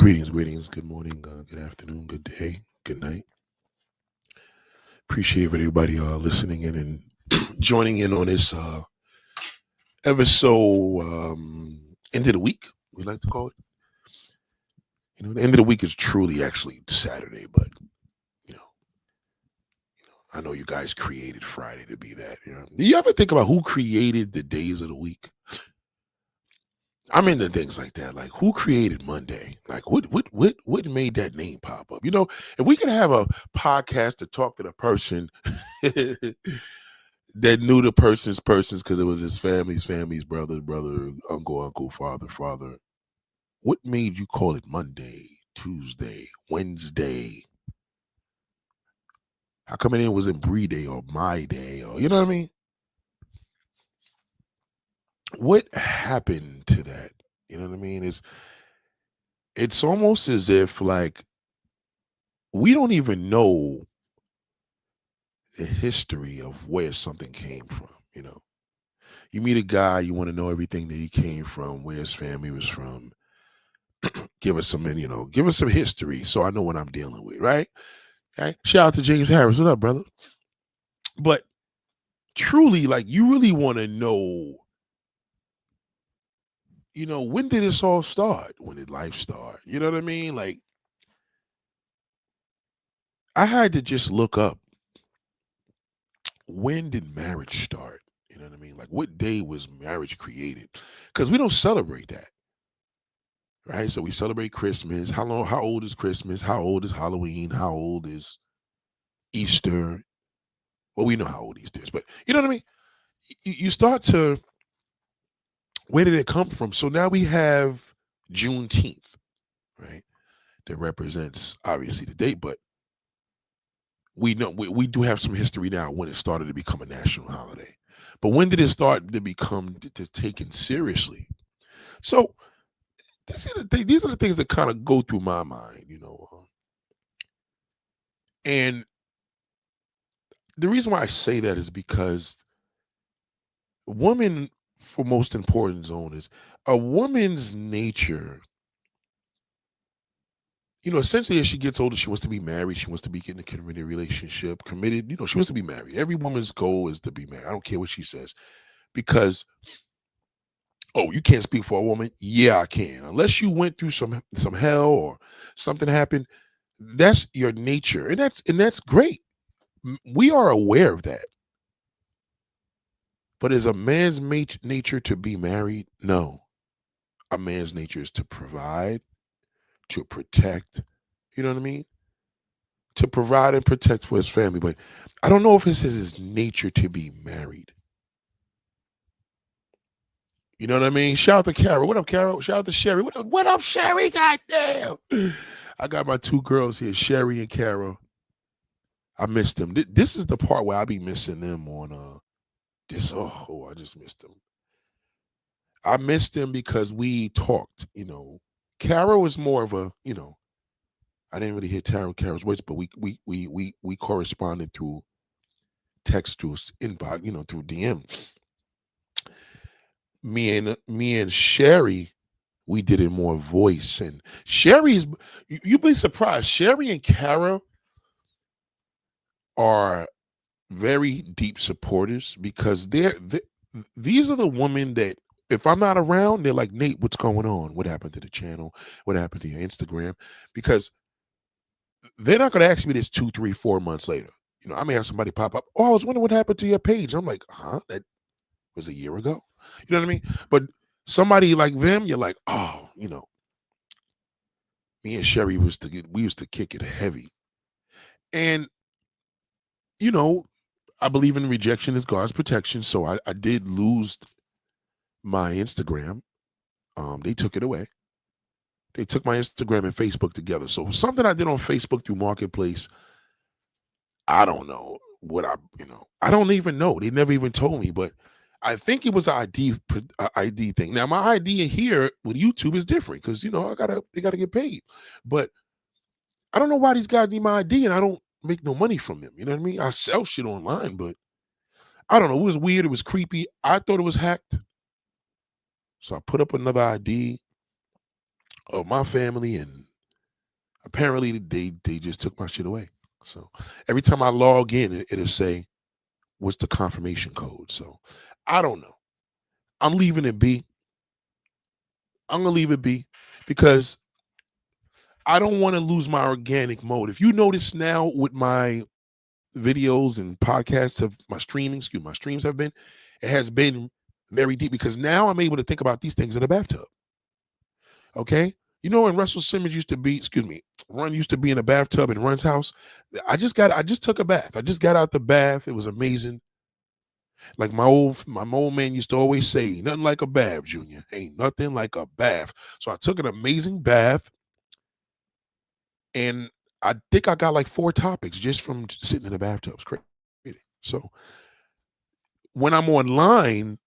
Greetings. Good morning, good afternoon, good day, good night. Appreciate everybody listening in and joining in on this episode. End of the week, we like to call it. The end of the week is truly actually Saturday, but you know, I know you guys created Friday to be that. Do you ever think about who created the days of the week? I'm into things like that. Like, who created Monday? Like, what made that name pop up? If we could have a podcast to talk to the person that knew the persons because it was his family's brother, uncle, father. What made you call it Monday, Tuesday, Wednesday? How come it wasn't Bree Day or My Day, or you know what I mean? What happened to that? You know what I mean? It's almost as if like we don't even know the history of where something came from. You meet a guy, you want to know everything that he came from, where his family was from. Give us give us some history so I know what I'm dealing with, right? Okay. Shout out to James Harris. What up, brother? But truly, like, you really want to know, when did this all start? When did life start? You know what I mean? Like, I had to just look up, when did marriage start? You know what I mean? Like, what day was marriage created? Because we don't celebrate that, right? So we celebrate Christmas. How old is Christmas? How old is Halloween? How old is Easter? Well, we know how old Easter is, but you know what I mean? You start to, where did it come from? So now we have Juneteenth, right? That represents obviously the date, but we know we do have some history now when it started to become a national holiday. But when did it start to become to taken seriously? So these are the things that kind of go through my mind. And the reason why I say that is because woman, for most important zone, is a woman's nature. Essentially, as she gets older, she wants to be married. She wants to be in a committed relationship, committed. She wants to be married. Every woman's goal is to be married. I don't care what she says, because, oh, you can't speak for a woman. Yeah, I can. Unless you went through some hell or something happened, that's your nature, and that's great. We are aware of that. But is a man's nature to be married? No. A man's nature is to provide, to protect. You know what I mean? To provide and protect for his family. But I don't know if it's his nature to be married. You know what I mean? Shout out to Carol. What up, Carol? Shout out to Sherry. What up, Sherry? Goddamn. I got my two girls here, Sherry and Carol. I missed them. This is the part where I be missing them on this. Oh, I just missed them. I missed them because we talked. Carol was more of a. I didn't really hear Carol's voice, but we corresponded through text, through inbox, through DM. Me and Sherry, we did it more voice. And Sherry's, you'd be surprised. Sherry and Kara are very deep supporters because these are the women that, if I'm not around, they're like, Nate, what's going on? What happened to the channel? What happened to your Instagram? Because they're not going to ask me this 2, 3, 4 months later. I may have somebody pop up. Oh, I was wondering what happened to your page. I'm like, huh? That was a year ago. You know what I mean? But somebody like them, you're like, oh, me and Sherry we used to kick it heavy. And, you know, I believe in rejection is God's protection. So I did lose my Instagram. They took it away. They took my Instagram and Facebook together. So something I did on Facebook through Marketplace, I don't know what I don't even know. They never even told me, but I think it was an ID thing. Now my ID in here with YouTube is different because they gotta get paid. But I don't know why these guys need my ID and I don't make no money from them. You know what I mean? I sell shit online, but I don't know. It was weird. It was creepy. I thought it was hacked. So I put up another ID of my family and Apparently, they just took my shit away. So every time I log in, it'll say, "What's the confirmation code?" So I don't know. I'm leaving it be. I'm gonna leave it be because I don't want to lose my organic mode. If you notice now with my videos and podcasts of my streaming, my streams have been, it has been very deep because now I'm able to think about these things in the bathtub. Okay. You know when Russell Simmons used to be, Run used to be in a bathtub in Run's house. I just took a bath. I just got out the bath. It was amazing. Like my old man used to always say, nothing like a bath, Junior. Ain't nothing like a bath. So I took an amazing bath, and I think I got like 4 topics just from sitting in the bathtub. It's crazy. So when I'm online,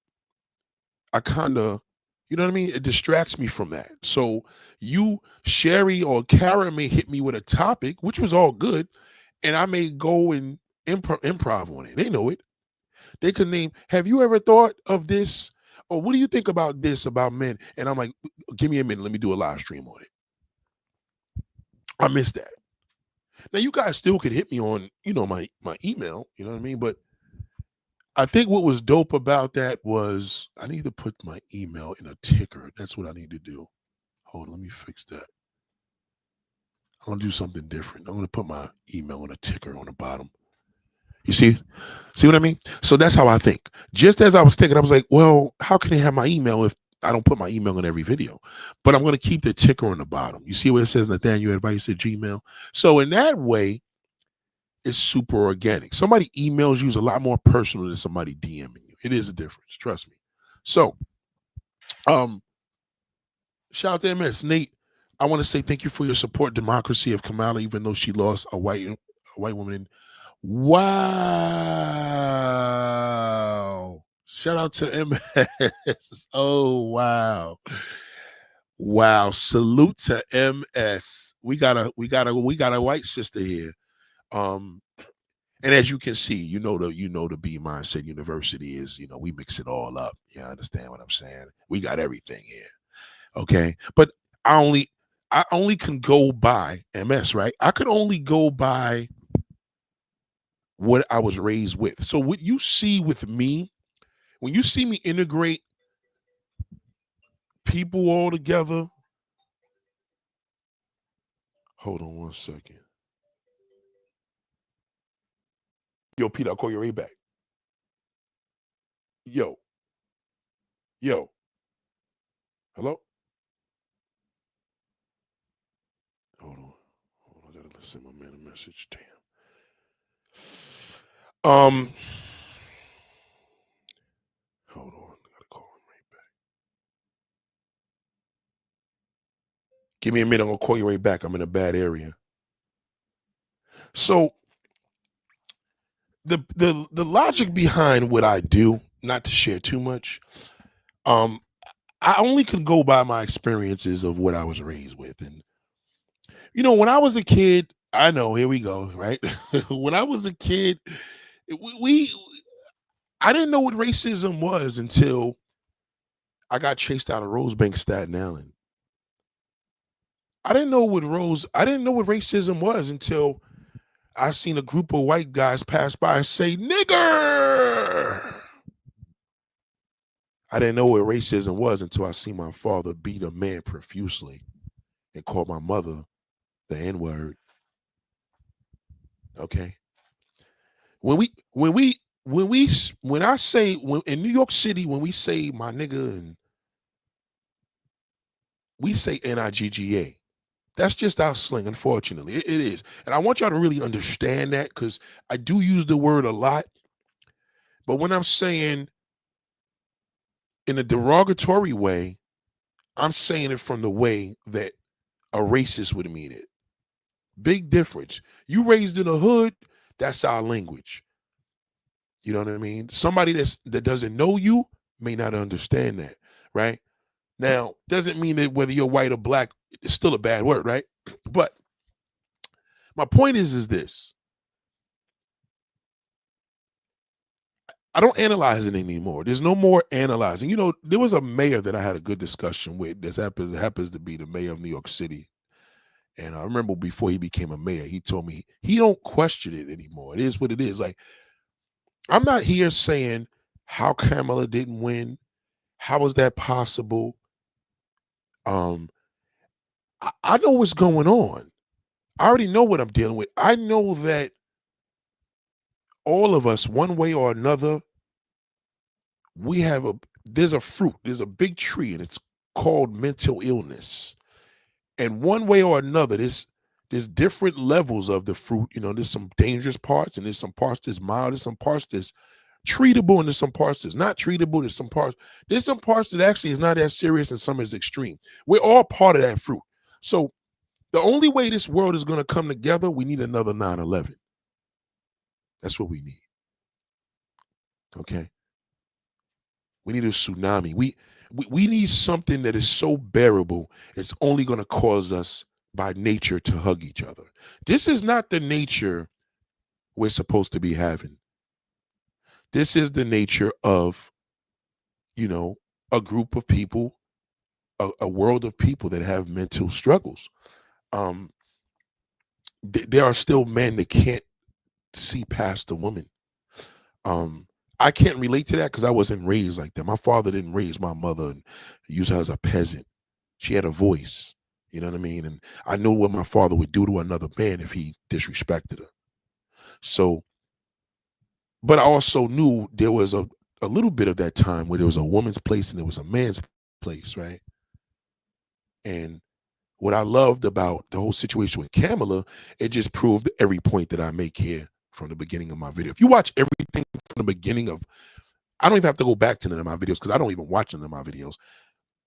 I kind of, you know what I mean? It distracts me from that. So Sherry or Kara may hit me with a topic, which was all good, and I may go and improv on it. They know it. They could name, have you ever thought of this? Or what do you think about this about men? And I'm like, give me a minute. Let me do a live stream on it. I missed that. Now you guys still could hit me on, my email, you know what I mean? But I think what was dope about that was I need to put my email in a ticker. That's what I need to do. Hold on, let me fix that. I'm gonna do something different. I'm gonna put my email in a ticker on the bottom. You see what I mean? So that's how I think. Just as I was thinking, I was like, well, how can they have my email if I don't put my email in every video? But I'm gonna keep the ticker on the bottom. You see where it says Nathaniel Advice at Gmail? So in that way, it's super organic. Somebody emails you is a lot more personal than somebody DMing you. It is a difference, trust me. So, um, shout out to MS Nate. I want to say thank you for your support, Democracy of Kamala, even though she lost a white woman. Wow! Shout out to MS. Oh wow, wow! Salute to MS. We got a white sister here. Um, And as you can see, the B Mindset University is, we mix it all up. You understand what I'm saying? We got everything here. Okay. But I only I only can go by MS, right? I could only go by what I was raised with. So what you see with me, when you see me integrate people all together, hold on one second. Yo, Peter, I'll call you right back. Yo, yo, hello? Hold on. Hold on, I gotta send my man a message. Damn. Um, hold on. I gotta call him right back. Give me a minute. I'm gonna call you right back. I'm in a bad area. So the logic behind what I do, not to share too much, um, I only can go by my experiences of what I was raised with. And when I was a kid, I know, here we go, right? When I was a kid, we I didn't know what racism was until I got chased out of Rosebank, Staten Island. I didn't know what racism was until I seen a group of white guys pass by and say, nigger. I didn't know what racism was until I seen my father beat a man profusely and call my mother the N-word. Okay. When I say in New York City, when we say my nigga, and we say Nigga, that's just our slang, unfortunately. It is. And I want y'all to really understand that because I do use the word a lot. But when I'm saying in a derogatory way, I'm saying it from the way that a racist would mean it. Big difference. You raised in a hood, that's our language. You know what I mean? Somebody that doesn't know you may not understand that, right? Now, doesn't mean that whether you're white or black, it's still a bad word, right? But my point is this. I don't analyze it anymore. There's no more analyzing. There was a mayor that I had a good discussion with. This happens to be the mayor of New York City. And I remember before he became a mayor, he told me he don't question it anymore. It is what it is. Like, I'm not here saying how Kamala didn't win. How is that possible? Um, I know what's going on. I already know what I'm dealing with. I know that all of us, one way or another, we have a there's a fruit, there's a big tree, and it's called mental illness. And one way or another, there's different levels of the fruit. You know, there's some dangerous parts, and there's some parts that's mild, there's some parts that's treatable, and there's some parts that's not treatable. There's some parts that actually is not as serious, and some is extreme. We're all part of that fruit. So the only way this world is going to come together, we need another 9/11. That's what we need. Okay. We need a tsunami. We need something that is so bearable, it's only going to cause us by nature to hug each other. This is not the nature we're supposed to be having. This is the nature of, you know, a group of people, a world of people that have mental struggles. Um, there are still men that can't see past a woman. Um, I can't relate to that because I wasn't raised like that. My father didn't raise my mother and use her as a peasant. She had a voice. You know what I mean? And I knew what my father would do to another man if he disrespected her. So, but I also knew there was a little bit of that time where there was a woman's place and there was a man's place, right? And what I loved about the whole situation with Kamala, it just proved every point that I make here from the beginning of my video. If you watch everything from the beginning of, I don't even have to go back to none of my videos because I don't even watch none of my videos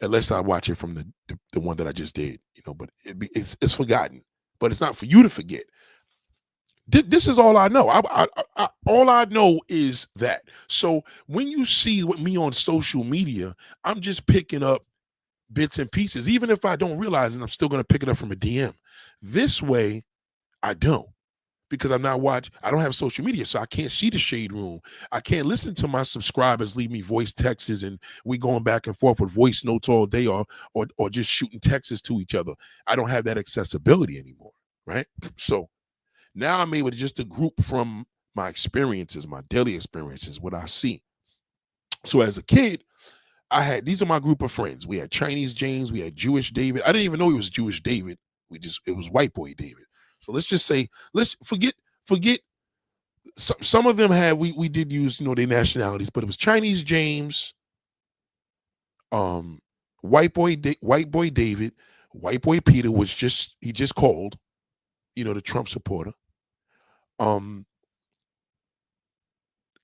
unless I watch it from the one that I just did, you know. But it's forgotten, but it's not for you to forget. This is all I know. All I know is that. So when you see me on social media, I'm just picking up bits and pieces, even if I don't realize it. I'm still going to pick it up from a DM. This way, I don't. Because I don't have social media, so I can't see the shade room. I can't listen to my subscribers leave me voice texts and we going back and forth with voice notes all day or just shooting texts to each other. I don't have that accessibility anymore, right? So now I'm able to just to group from my experiences, my daily experiences, what I see. So as a kid, these are my group of friends. We had Chinese James, we had Jewish David. I didn't even know he was Jewish David. It was white boy David. So let's just say, let's forget some of them had we did use, you know, their nationalities, but it was Chinese James, um, white boy David, white boy Peter was he just called, you know, the Trump supporter. Um,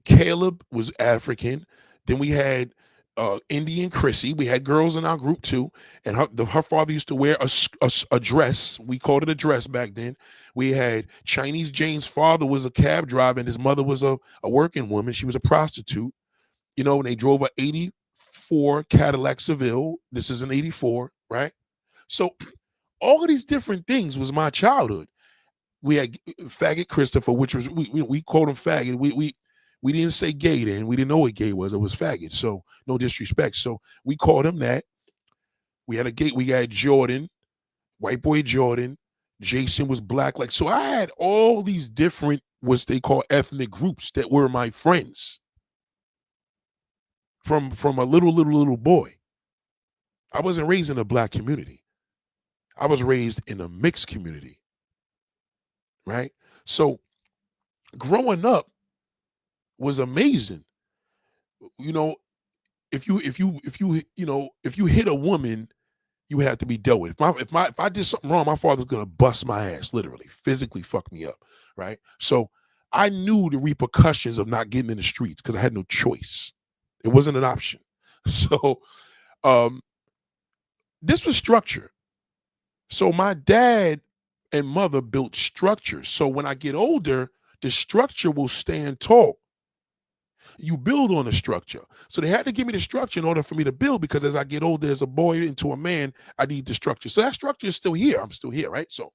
Caleb was African. Then we had Indian Chrissy. We had girls in our group too, and her father used to wear a dress. We called it a dress back then. We had Chinese Jane's father was a cab driver, and his mother was a working woman. She was a prostitute. You know, and they drove a '84 Cadillac Seville. This is an '84, right? So all of these different things was my childhood. We had faggot Christopher, which was we called him faggot. We didn't say gay then. We didn't know what gay was. It was faggot. So no disrespect. So we called him that. We had a gay. We had Jordan, white boy Jordan. Jason was black. Like, so I had all these different what they call ethnic groups that were my friends from a little boy. I wasn't raised in a black community. I was raised in a mixed community, right? So growing up was amazing. You know, if you hit a woman, you have to be dealt with. If I did something wrong, my father's gonna bust my ass, literally, physically fuck me up, right? So I knew the repercussions of not getting in the streets because I had no choice. It wasn't an option. So um, this was structure. So my dad and mother built structure. So when I get older, the structure will stand tall. You build on the structure. So they had to give me the structure in order for me to build because as I get older as a boy into a man, I need the structure. So that structure is still here. I'm still here, right? So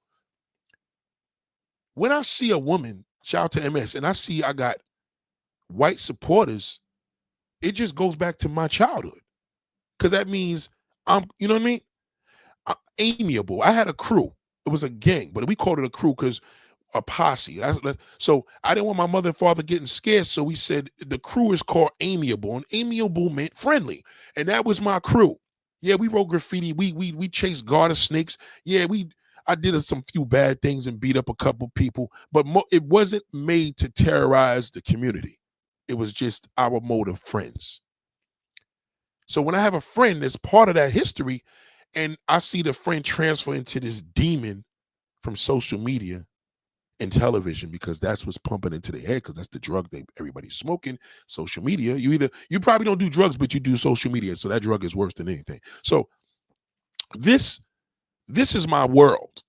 when I see a woman, shout out to MS, and I got white supporters, it just goes back to my childhood. Because that means you know what I mean? I'm amiable. I had a crew. It was a gang, but we called it a crew because a posse. So I didn't want my mother and father getting scared. So we said the crew is called Amiable, and amiable meant friendly, and that was my crew. Yeah, we wrote graffiti. We chased garter snakes. Yeah, I did some few bad things and beat up a couple people, but it wasn't made to terrorize the community. It was just our mode of friends. So when I have a friend that's part of that history, and I see the friend transfer into this demon from social media and television, because that's what's pumping into their head, because that's the drug that everybody's smoking. Social media. You probably don't do drugs, but you do social media, so that drug is worse than anything. So this is my world.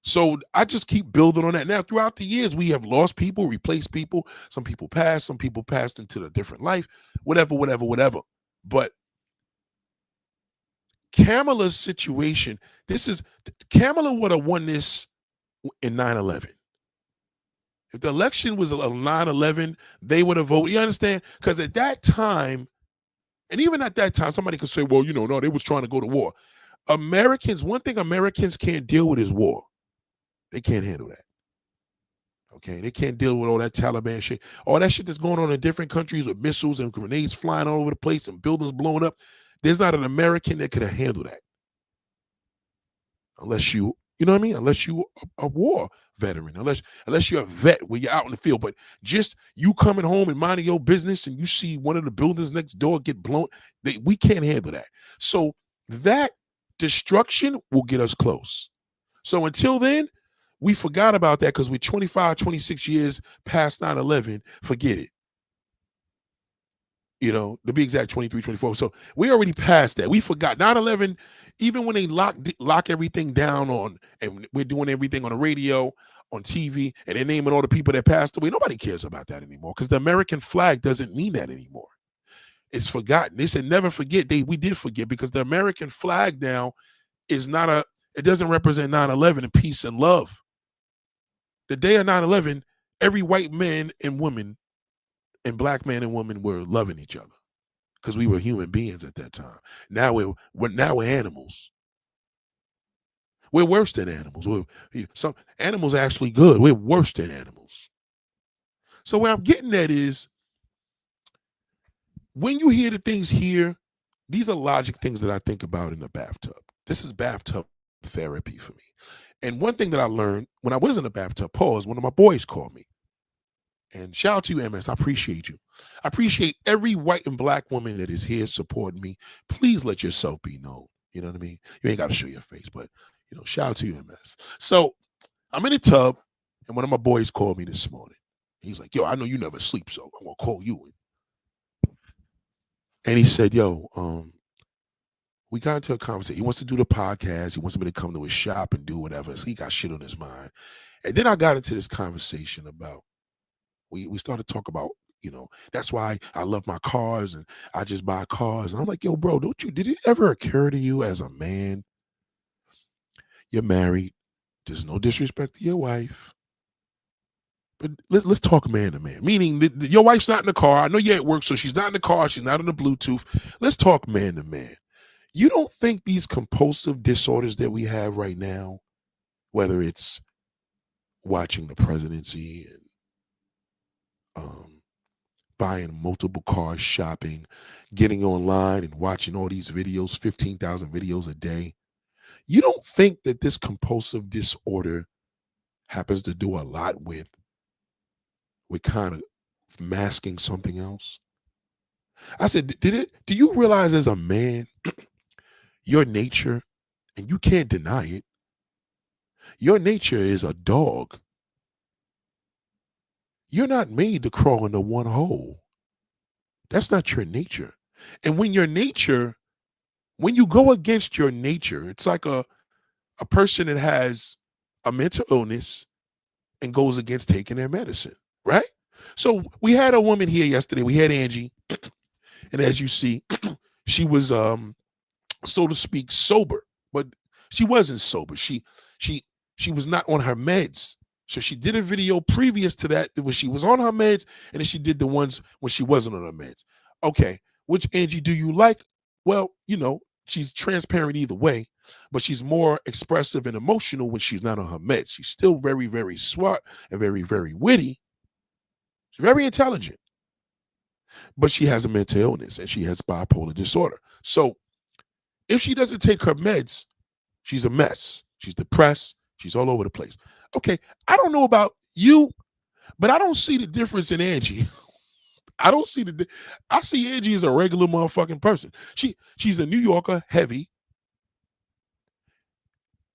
So I just keep building on that. Now, throughout the years, we have lost people, replaced people. Some people passed. Some people passed into a different life. Whatever. But Kamala's situation, Kamala would have won this in 9/11. If the election was a 9/11, they would have voted. You understand? Because at that time, and even at that time, somebody could say, well, no, they was trying to go to war. One thing Americans can't deal with is war. They can't handle that. Okay, they can't deal with all that Taliban shit. All that shit that's going on in different countries with missiles and grenades flying all over the place and buildings blowing up. There's not an American that could have handled that. Unless you know what I mean? Unless you a war veteran, unless you're a vet where you're out in the field. But just you coming home and minding your business and you see one of the buildings next door get blown, we can't handle that. So that destruction will get us close. So until then, we forgot about that because we're 25, 26 years past 9/11. Forget it. To be exact, 23, 24. So we already passed that. We forgot 9/11, even when they lock everything down and we're doing everything on the radio, on TV, and they're naming all the people that passed away. Nobody cares about that anymore because the American flag doesn't mean that anymore. It's forgotten. They said never forget. We did forget because the American flag now is it doesn't represent 9/11 and peace and love. The day of 9/11, every white man and woman and black man and woman were loving each other because we were human beings at that time. Now we're animals. We're worse than animals. Some animals are actually good. We're worse than animals. So what I'm getting at is when you hear the things here, these are logic things that I think about in the bathtub. This is bathtub therapy for me. And one thing that I learned when I was in the bathtub, one of my boys called me. And shout out to you, MS. I appreciate you. I appreciate every white and black woman that is here supporting me. Please let yourself be known. You know what I mean? You ain't got to show your face, but shout out to you, MS. So I'm in the tub, and one of my boys called me this morning. He's like, yo, I know you never sleep, so I'm gonna call you. And he said, yo, we got into a conversation. He wants to do the podcast. He wants me to come to his shop and do whatever. So he got shit on his mind. And then I got into this conversation about, we started to talk about, that's why I love my cars and I just buy cars. And I'm like, yo, bro, did it ever occur to you as a man, you're married, there's no disrespect to your wife, but let's talk man to man, meaning that your wife's not in the car. I know you're at work, so she's not in the car. She's not on the Bluetooth. Let's talk man to man. You don't think these compulsive disorders that we have right now, whether it's watching the presidency and buying multiple cars, shopping, getting online and watching all these videos, 15,000 videos a day. You don't think that this compulsive disorder happens to do a lot with kind of masking something else? I said, do you realize as a man, your nature, and you can't deny it, your nature is a dog. You're not made to crawl into one hole. That's not your nature. And when you go against your nature, it's like a person that has a mental illness and goes against taking their medicine, right? So we had a woman here yesterday. We had Angie. And as you see, she was, so to speak, sober, but she wasn't sober. She was not on her meds. So she did a video previous to that when she was on her meds, and then she did the ones when she wasn't on her meds. Okay, which Angie do you like? Well, she's transparent either way, but she's more expressive and emotional when she's not on her meds. She's still very, very smart and very, very witty. She's very intelligent, but she has a mental illness and she has bipolar disorder. So if she doesn't take her meds, she's a mess. She's depressed. She's all over the place. Okay, I don't know about you, but I don't see the difference in Angie. I don't see I see Angie as a regular motherfucking person. She's a New Yorker, heavy,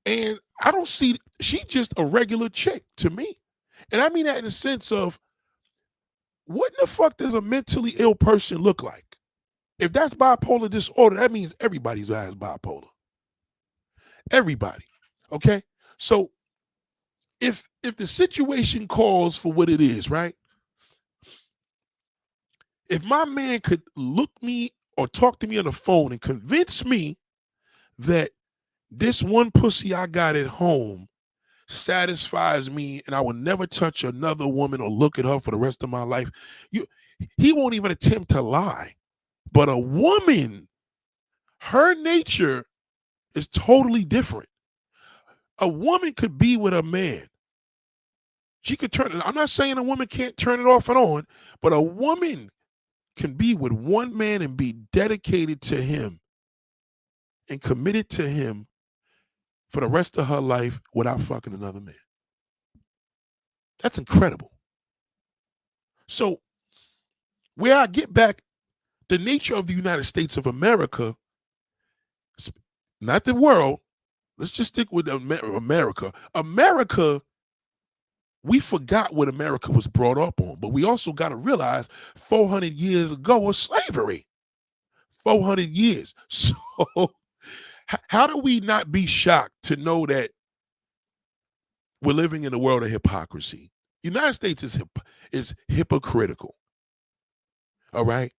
and I don't see she's just a regular chick to me. And I mean that in the sense of what in the fuck does a mentally ill person look like? If that's bipolar disorder, that means everybody's has bipolar. Everybody. Okay? So if the situation calls for what it is, right? If my man could look me or talk to me on the phone and convince me that this one pussy I got at home satisfies me and I will never touch another woman or look at her for the rest of my life, he won't even attempt to lie. But a woman, her nature is totally different. A woman could be with a man. She could turn it. I'm not saying a woman can't turn it off and on, but a woman can be with one man and be dedicated to him and committed to him for the rest of her life without fucking another man. That's incredible. So where I get back, the nature of the United States of America, not the world, let's just stick with America. America, we forgot what America was brought up on, but we also got to realize 400 years ago was slavery. 400 years. So how do we not be shocked to know that we're living in a world of hypocrisy? The United States is hypocritical. All right?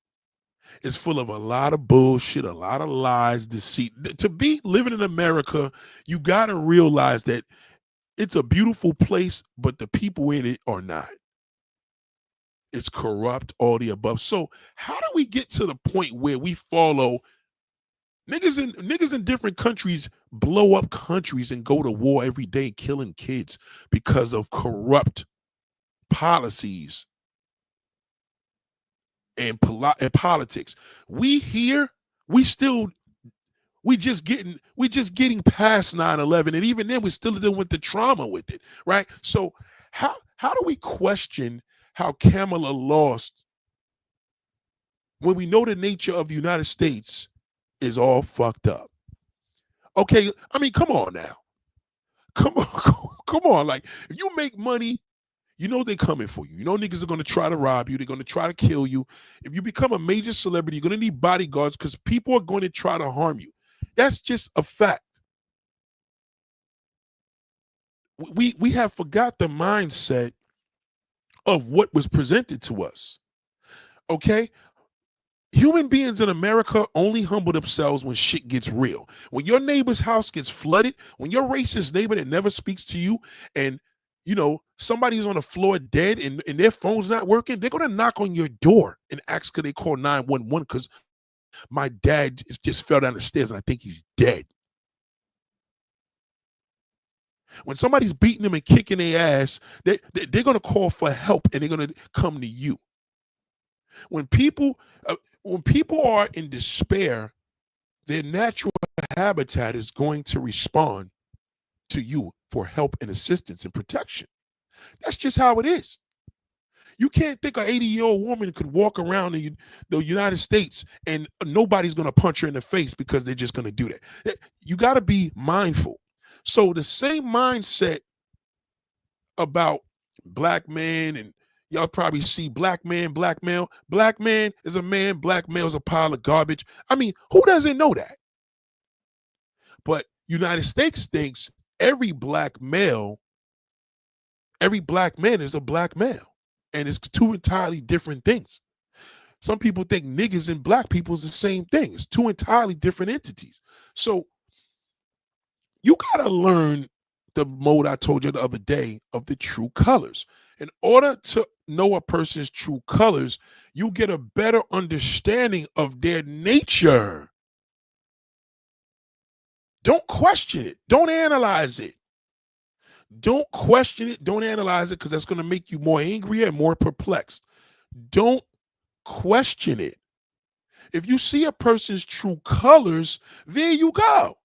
It's full of a lot of bullshit, a lot of lies, deceit. To be living in America, you got to realize that it's a beautiful place, but the people in it are not. It's corrupt, all the above. So how do we get to the point where we follow niggas in different countries blow up countries and go to war every day, killing kids because of corrupt policies and politics? We here, we just getting past 9/11, and even then we're still dealing with the trauma with it, right? So how do we question how Kamala lost when we know the nature of the United States is all fucked up? Okay, I mean, come on now. Come on, come on. Like, if you make money, you know they're coming for you. You know niggas are going to try to rob you. They're going to try to kill you. If you become a major celebrity, you're going to need bodyguards because people are going to try to harm you. That's just a fact. We have forgot the mindset of what was presented to us. Okay? Human beings in America only humble themselves when shit gets real. When your neighbor's house gets flooded, when your racist neighbor that never speaks to you and somebody's on the floor dead and their phone's not working, they're going to knock on your door and ask could they call 911 because my dad just fell down the stairs and I think he's dead. When somebody's beating them and kicking their ass, they're going to call for help and they're going to come to you. When people are in despair, their natural habitat is going to respond to you for help and assistance and protection. That's just how it is. You can't think an 80-year-old woman could walk around in the United States and nobody's going to punch her in the face because they're just going to do that. You got to be mindful. So the same mindset about black man, and y'all probably see black man, black male. Black man is a man, black male is a pile of garbage. I mean, who doesn't know that? But United States thinks every black man is a black male. And it's two entirely different things. Some people think niggas and black people is the same thing. It's two entirely different entities. So you got to learn the mode I told you the other day of the true colors. In order to know a person's true colors, you get a better understanding of their nature. Don't question it. Don't analyze it. Don't question it. Don't analyze it because that's going to make you more angry and more perplexed. Don't question it. If you see a person's true colors, there you go.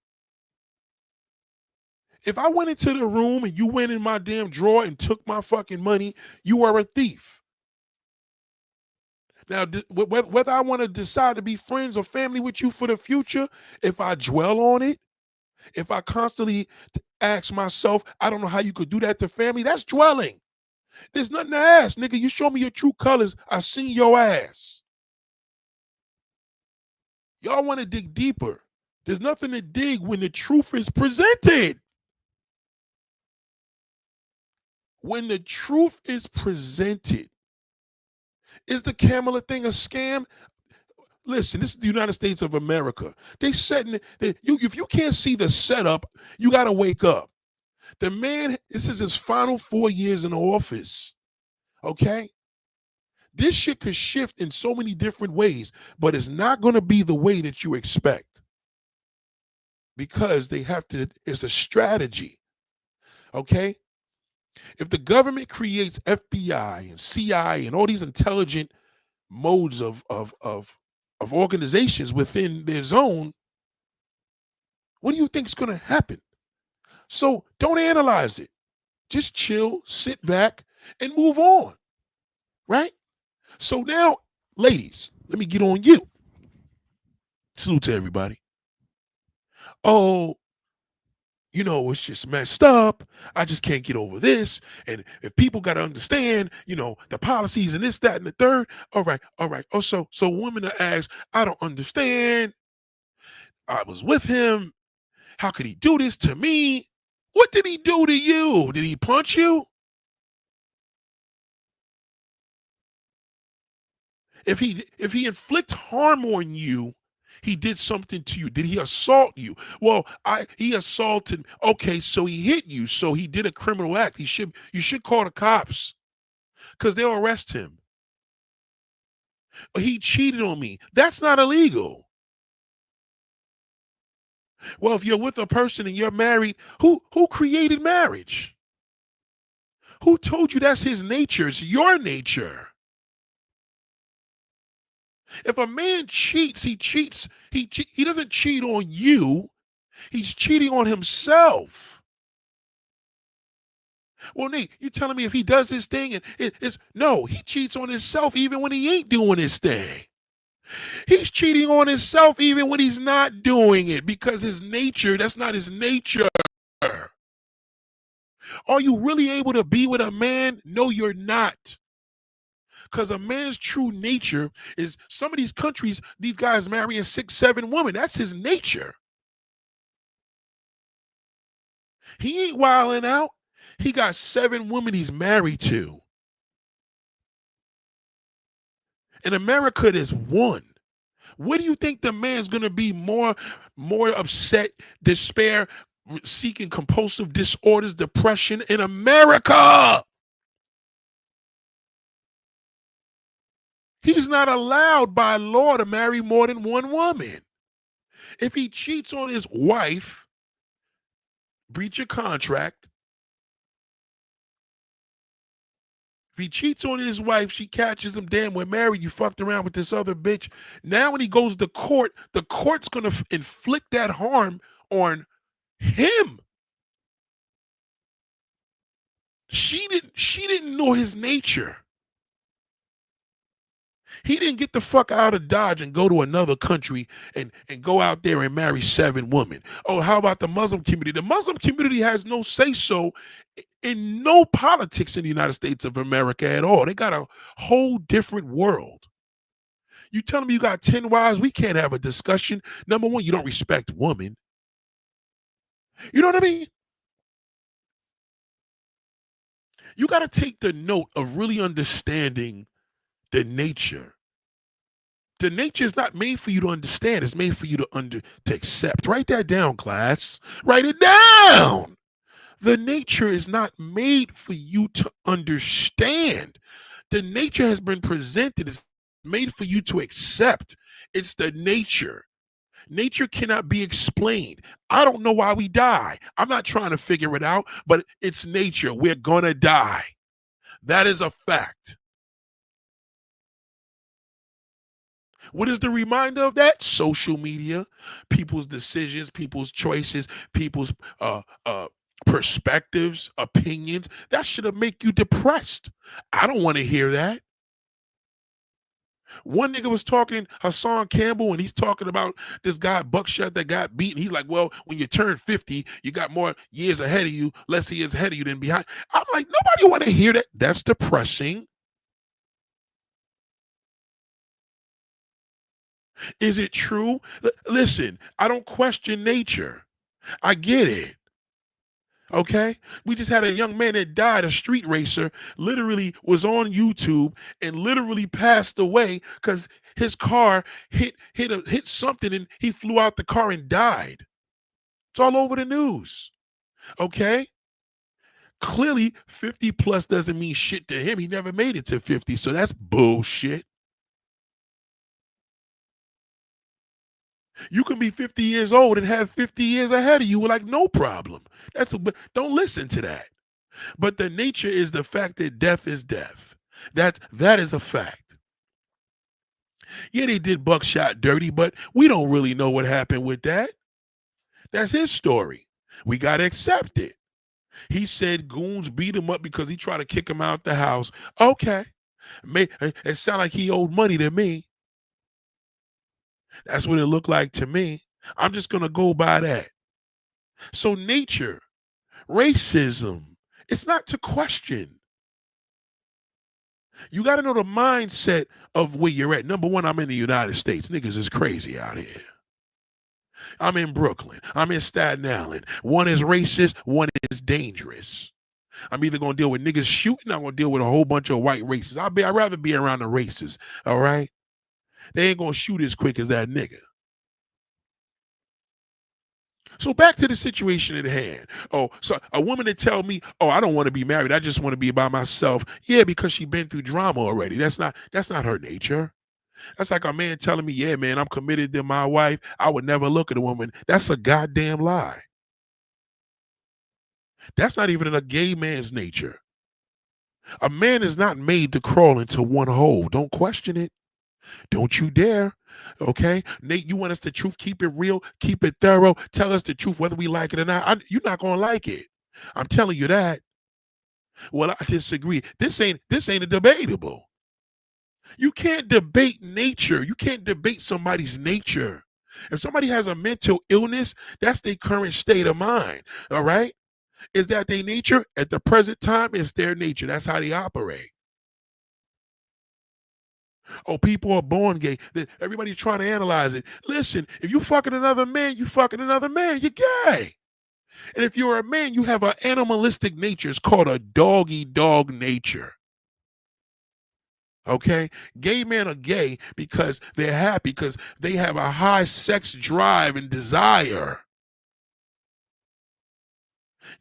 If I went into the room and you went in my damn drawer and took my fucking money, you are a thief. Now, whether I want to decide to be friends or family with you for the future, if I dwell on it, if I constantly ask myself, I don't know how you could do that to family, that's dwelling. There's nothing to ask, nigga. You show me your true colors, I seen your ass. Y'all want to dig deeper. There's nothing to dig when the truth is presented. When the truth is presented, is the Kamala thing a scam? Listen, this is the United States of America. They setting if you can't see the setup, you got to wake up. The man, this is his final 4 years in office. Okay? This shit could shift in so many different ways, but it's not going to be the way that you expect. Because they have to, it's a strategy. Okay? If the government creates FBI and CI and all these intelligent modes of organizations within their zone, what do you think is going to happen? So don't analyze it. Just chill, sit back, and move on. Right? So now, ladies, let me get on you. Salute to everybody. Oh, you know, it's just messed up. I just can't get over this. And if people got to understand, you know, the policies and this, that, and the third. All right. Oh, so women are asked, I don't understand. I was with him. How could he do this to me? What did he do to you? Did he punch you? If he inflict harm on you, he did something to you. Did he assault you? Well, he assaulted. Okay, so he hit you. So he did a criminal act. You should call the cops because they'll arrest him. He cheated on me. That's not illegal. Well, if you're with a person and you're married, who created marriage? Who told you that's his nature? It's your nature. If a man cheats, he cheats. He doesn't cheat on you. He's cheating on himself. Well, Nate, you telling me if he does this thing and it's no, he cheats on himself even when he ain't doing his thing. He's cheating on himself even when he's not doing it because his nature, that's not his nature. Are you really able to be with a man? No, you're not. Because a man's true nature is some of these countries, these guys marrying 6, 7 women. That's his nature. He ain't wilding out. He got 7 women he's married to. In America, there's 1. What do you think the man's going to be more upset, despair, seeking compulsive disorders, depression in America? He's not allowed by law to marry more than 1 woman. If he cheats on his wife, breach a contract. If he cheats on his wife, she catches him, damn, we're married, you fucked around with this other bitch. Now when he goes to court, the court's going to inflict that harm on him. She didn't know his nature. He didn't get the fuck out of Dodge and go to another country and go out there and marry 7 women. Oh, how about the Muslim community? The Muslim community has no say-so in no politics in the United States of America at all. They got a whole different world. You telling me you got 10 wives? We can't have a discussion. Number one, you don't respect women. You know what I mean? You got to take the note of really understanding the nature. The nature is not made for you to understand. It's made for you to accept. Write that down, class. Write it down. The nature is not made for you to understand. The nature has been presented. It's made for you to accept. It's the nature. Nature cannot be explained. I don't know why we die. I'm not trying to figure it out, but it's nature. We're going to die. That is a fact. What is the reminder of that? Social media, people's decisions, people's choices, people's perspectives, opinions. That should have make you depressed. I don't want to hear that. One nigga was talking, Hassan Campbell, and he's talking about this guy Buckshot that got beaten. He's like, well, when you turn 50, you got more years ahead of you, less years ahead of you than behind. I'm like, nobody want to hear that. That's depressing. Is it true? Listen, I don't question nature. I get it. Okay. We just had a young man that died, a street racer, literally was on YouTube and literally passed away because his car hit something and he flew out the car and died. It's all over the news. Okay. Clearly, 50 plus doesn't mean shit to him. He never made it to 50. So that's bullshit. You can be 50 years old and have 50 years ahead of you like no problem. Don't listen to that. But the nature is the fact that death is death. That is a fact. Yeah, they did Buckshot dirty, but we don't really know what happened with that. That's his story. We gotta accept it. He said goons beat him up because he tried to kick him out the house. Okay. It sounded like he owed money to me. That's what it looked like to me. I'm just gonna go by that. So nature, racism, it's not to question. You got to know the mindset of where you're at. Number one, I'm in the United States. Niggas is crazy out here. I'm in Brooklyn. I'm in Staten Island. One is racist, one is dangerous. I'm either gonna deal with niggas shooting, I'm gonna deal with a whole bunch of white racists. I'd rather be around the racists. All right. They ain't gonna shoot as quick as that nigga. So back to the situation at hand. Oh, so a woman that tell me, "Oh, I don't want to be married. I just want to be by myself." Yeah, because she been through drama already. That's not her nature. That's like a man telling me, "Yeah, man, I'm committed to my wife. I would never look at a woman." That's a goddamn lie. That's not even in a gay man's nature. A man is not made to crawl into one hole. Don't question it. Don't you dare. Okay, Nate, you want us the truth? Keep it real, keep it thorough. Tell us the truth, whether we like it or not. You're not gonna like it. I'm telling you that. Well, I disagree. This ain't a debatable. You can't debate nature. You can't debate somebody's nature. If somebody has a mental illness, that's their current state of mind. All right, is that their nature at the present time? It's their nature. That's how they operate. Oh, people are born gay. Everybody's trying to analyze it. Listen, if you fucking another man, you fucking another man. You're gay. And if you're a man, you have an animalistic nature. It's called a doggy dog nature. Okay? Gay men are gay because they're happy, because they have a high sex drive and desire.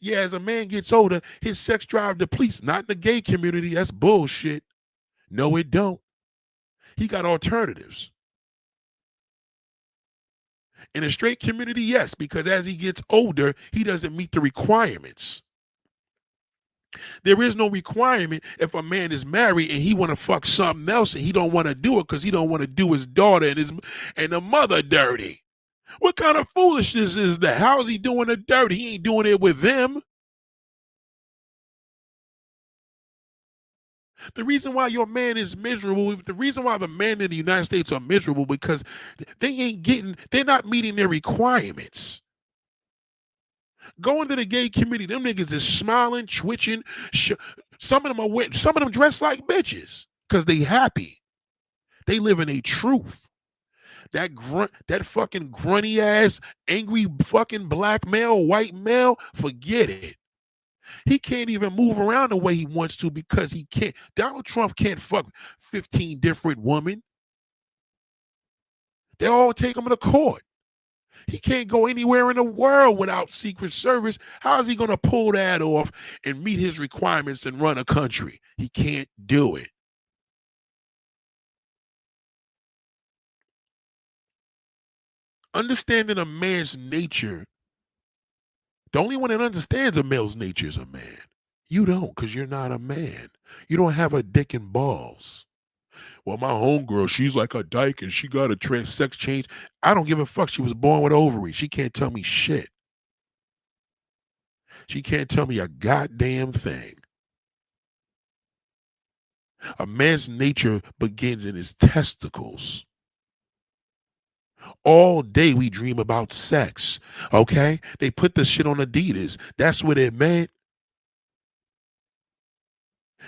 Yeah, as a man gets older, his sex drive depletes. Not in the gay community. That's bullshit. No, it don't. He got alternatives. In a straight community, yes, because as he gets older, he doesn't meet the requirements. There is no requirement if a man is married and he want to fuck something else and he don't want to do it because he don't want to do his daughter and the mother dirty. What kind of foolishness is that? How is he doing it dirty? He ain't doing it with them. The reason why your man is miserable, the reason why the men in the United States are miserable, because they're not meeting their requirements. Going to the gay community, them niggas is smiling, twitching. Some of them dress like bitches because they happy. They live in a truth. That fucking grunty ass, angry fucking black male, white male, forget it. He can't even move around the way he wants to because he can't. Donald Trump can't fuck 15 different women. They all take him to court. He can't go anywhere in the world without Secret Service. How is he going to pull that off and meet his requirements and run a country? He can't do it. Understanding a man's nature, the only one that understands a male's nature is a man. You don't, because you're not a man. You don't have a dick and balls. Well, my homegirl, she's like a dyke and she got a sex change. I don't give a fuck. She was born with ovaries. She can't tell me shit. She can't tell me a goddamn thing. A man's nature begins in his testicles. All day we dream about sex. Okay? They put the shit on Adidas. That's what it meant.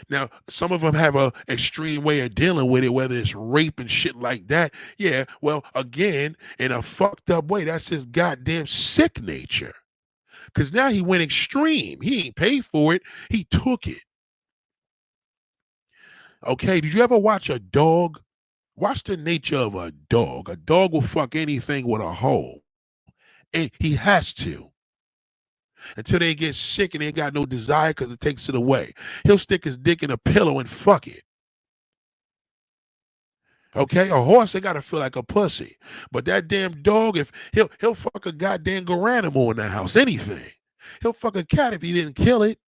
Now, some of them have a extreme way of dealing with it, whether it's rape and shit like that. Yeah, well, again, in a fucked up way, that's his goddamn sick nature. Because now he went extreme. He ain't paid for it. He took it. Okay, did you ever watch a dog? Watch the nature of a dog. A dog will fuck anything with a hole. And he has to. Until they get sick and they ain't got no desire because it takes it away. He'll stick his dick in a pillow and fuck it. Okay, a horse ain't gotta feel like a pussy, but that damn dog, if he'll fuck a goddamn animal in the house, anything. He'll fuck a cat if he didn't kill it.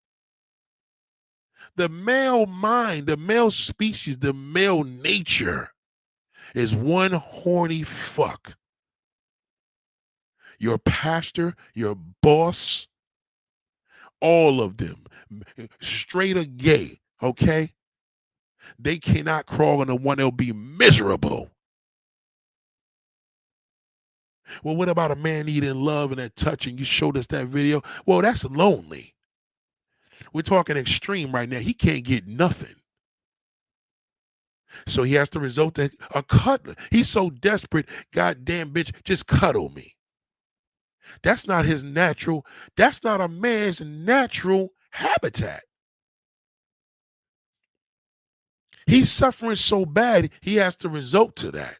The male mind, the male species, the male nature is one horny fuck. Your pastor, your boss, all of them, straight or gay, okay? They cannot crawl into one, they'll be miserable. Well, what about a man needing love and that touching? You showed us that video. Well, that's lonely. We're talking extreme right now. He can't get nothing. So he has to resort to a cuddler. He's so desperate, goddamn bitch, just cuddle me. That's not his natural, that's not a man's natural habitat. He's suffering so bad, he has to resort to that.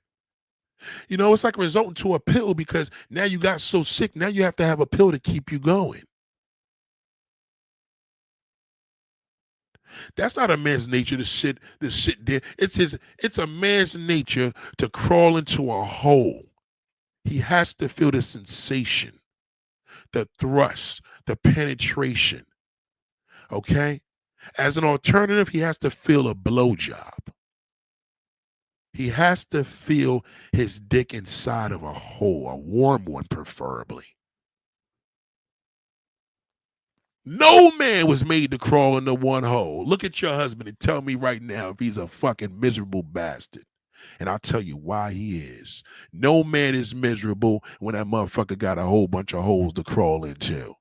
You know, it's like resorting to a pill because now you got so sick, now you have to have a pill to keep you going. That's not a man's nature to sit there. It's a man's nature to crawl into a hole. He has to feel the sensation, the thrust, the penetration. Okay? As an alternative, he has to feel a blowjob. He has to feel his dick inside of a hole, a warm one preferably. No man was made to crawl into one hole. Look at your husband and tell me right now if he's a fucking miserable bastard. And I'll tell you why he is. No man is miserable when that motherfucker got a whole bunch of holes to crawl into.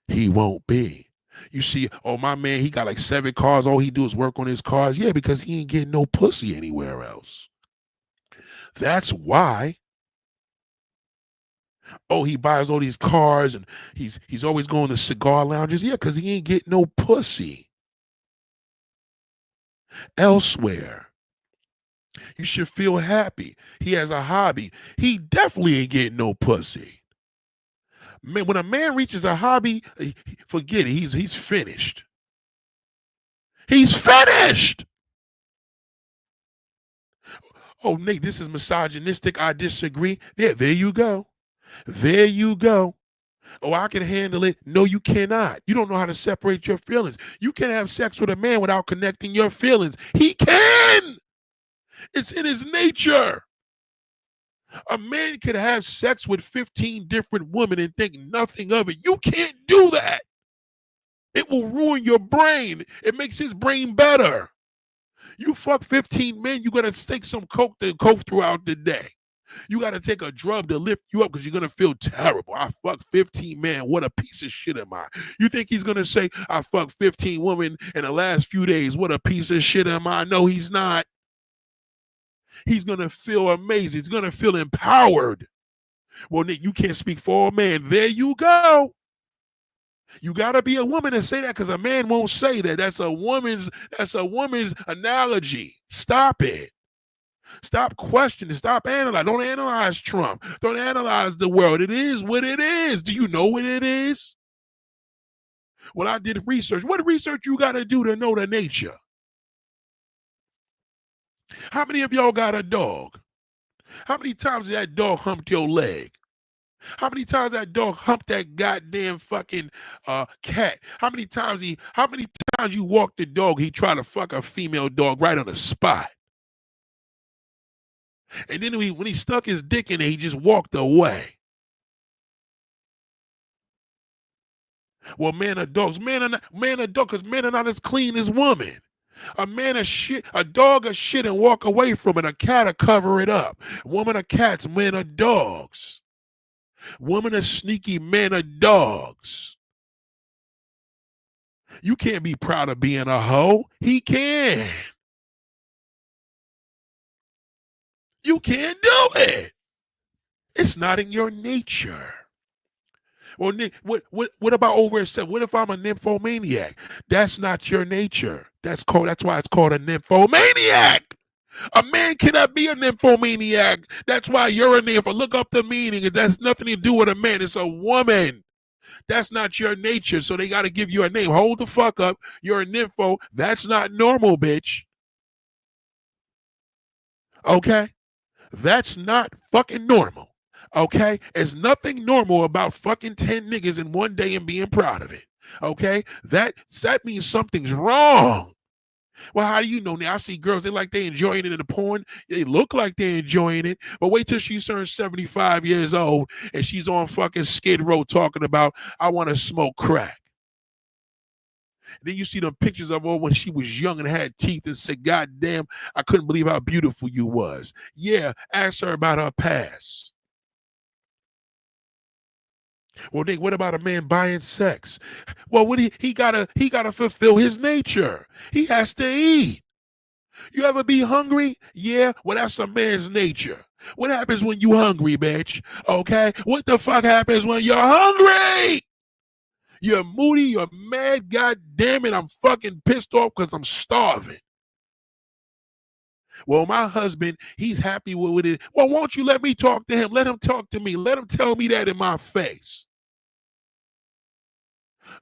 He won't be. You see, oh, my man, he got like 7 cars. All he do is work on his cars. Yeah, because he ain't getting no pussy anywhere else. That's why. Oh, he buys all these cars and he's always going to cigar lounges. Yeah, because he ain't getting no pussy elsewhere. You should feel happy. He has a hobby. He definitely ain't getting no pussy. Man, when a man reaches a hobby, forget it. He's finished. He's finished. Oh, Nate, this is misogynistic. I disagree. There you go. There you go. Oh, I can handle it. No, you cannot. You don't know how to separate your feelings. You can have sex with a man without connecting your feelings. He can. It's in his nature. A man could have sex with 15 different women and think nothing of it. You can't do that. It will ruin your brain. It makes his brain better. You fuck 15 men, you got to take some coke throughout the day. You got to take a drug to lift you up because you're going to feel terrible. I fucked 15 men. What a piece of shit am I? You think he's going to say, I fucked 15 women in the last few days. What a piece of shit am I? No, he's not. He's going to feel amazing. He's going to feel empowered. Well, Nick, you can't speak for a man. There you go. You got to be a woman to say that because a man won't say that. That's a woman's analogy. Stop it. Stop questioning. Stop analyzing. Don't analyze Trump. Don't analyze the world. It is what it is. Do you know what it is? Well, I did research. What research you got to do to know the nature? How many of y'all got a dog? How many times has that dog humped your leg? How many times that dog humped that goddamn fucking cat? How many times you walk the dog, he tried to fuck a female dog right on the spot. And then when he stuck his dick in it, he just walked away. Well, men are dogs. Men are dogs because men are not as clean as women. A man a shit, a dog a shit and walk away from it. A cat a cover it up. Women are cats, men are dogs. Women are sneaky, men are dogs. You can't be proud of being a hoe. He can. You can't do it. It's not in your nature. Well, Nick, what about over and said? What if I'm a nymphomaniac? That's not your nature. That's why it's called a nymphomaniac. A man cannot be a nymphomaniac. That's why you're a nympho. Look up the meaning. It has nothing to do with a man. It's a woman. That's not your nature. So they got to give you a name. Hold the fuck up. You're a nympho. That's not normal, bitch. Okay? That's not fucking normal. Okay? There's nothing normal about fucking 10 niggas in one day and being proud of it. Okay? That means something's wrong. Well, how do you know now? I see girls, they enjoying it in the porn. They look like they're enjoying it. But wait till she turns 75 years old and she's on fucking Skid Row talking about, I want to smoke crack. Then you see them pictures of her when she was young and had teeth and said, God damn, I couldn't believe how beautiful you was. Yeah, ask her about her past. Well, then what about a man buying sex? Well, what he gotta fulfill his nature. He has to eat. You ever be hungry? Yeah, well, that's a man's nature. What happens when you hungry, bitch? Okay? What the fuck happens when you're hungry? You're moody, you're mad, god damn it, I'm fucking pissed off because I'm starving. Well, my husband, he's happy with it. Well, won't you let me talk to him? Let him talk to me. Let him tell me that in my face.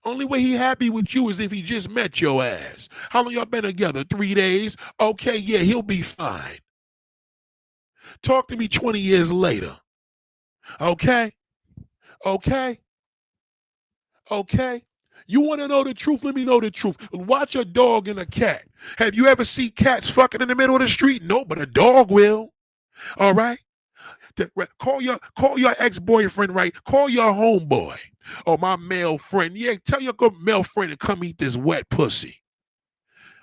Only way he happy with you is if he just met your ass. How long y'all been together? 3 days? Okay, yeah, he'll be fine. Talk to me 20 years later. Okay? Okay? Okay? You want to know the truth? Let me know the truth. Watch a dog and a cat. Have you ever seen cats fucking in the middle of the street? No, but a dog will. All right? Call your ex-boyfriend, right? Call your homeboy or my male friend. Yeah, tell your good male friend to come eat this wet pussy.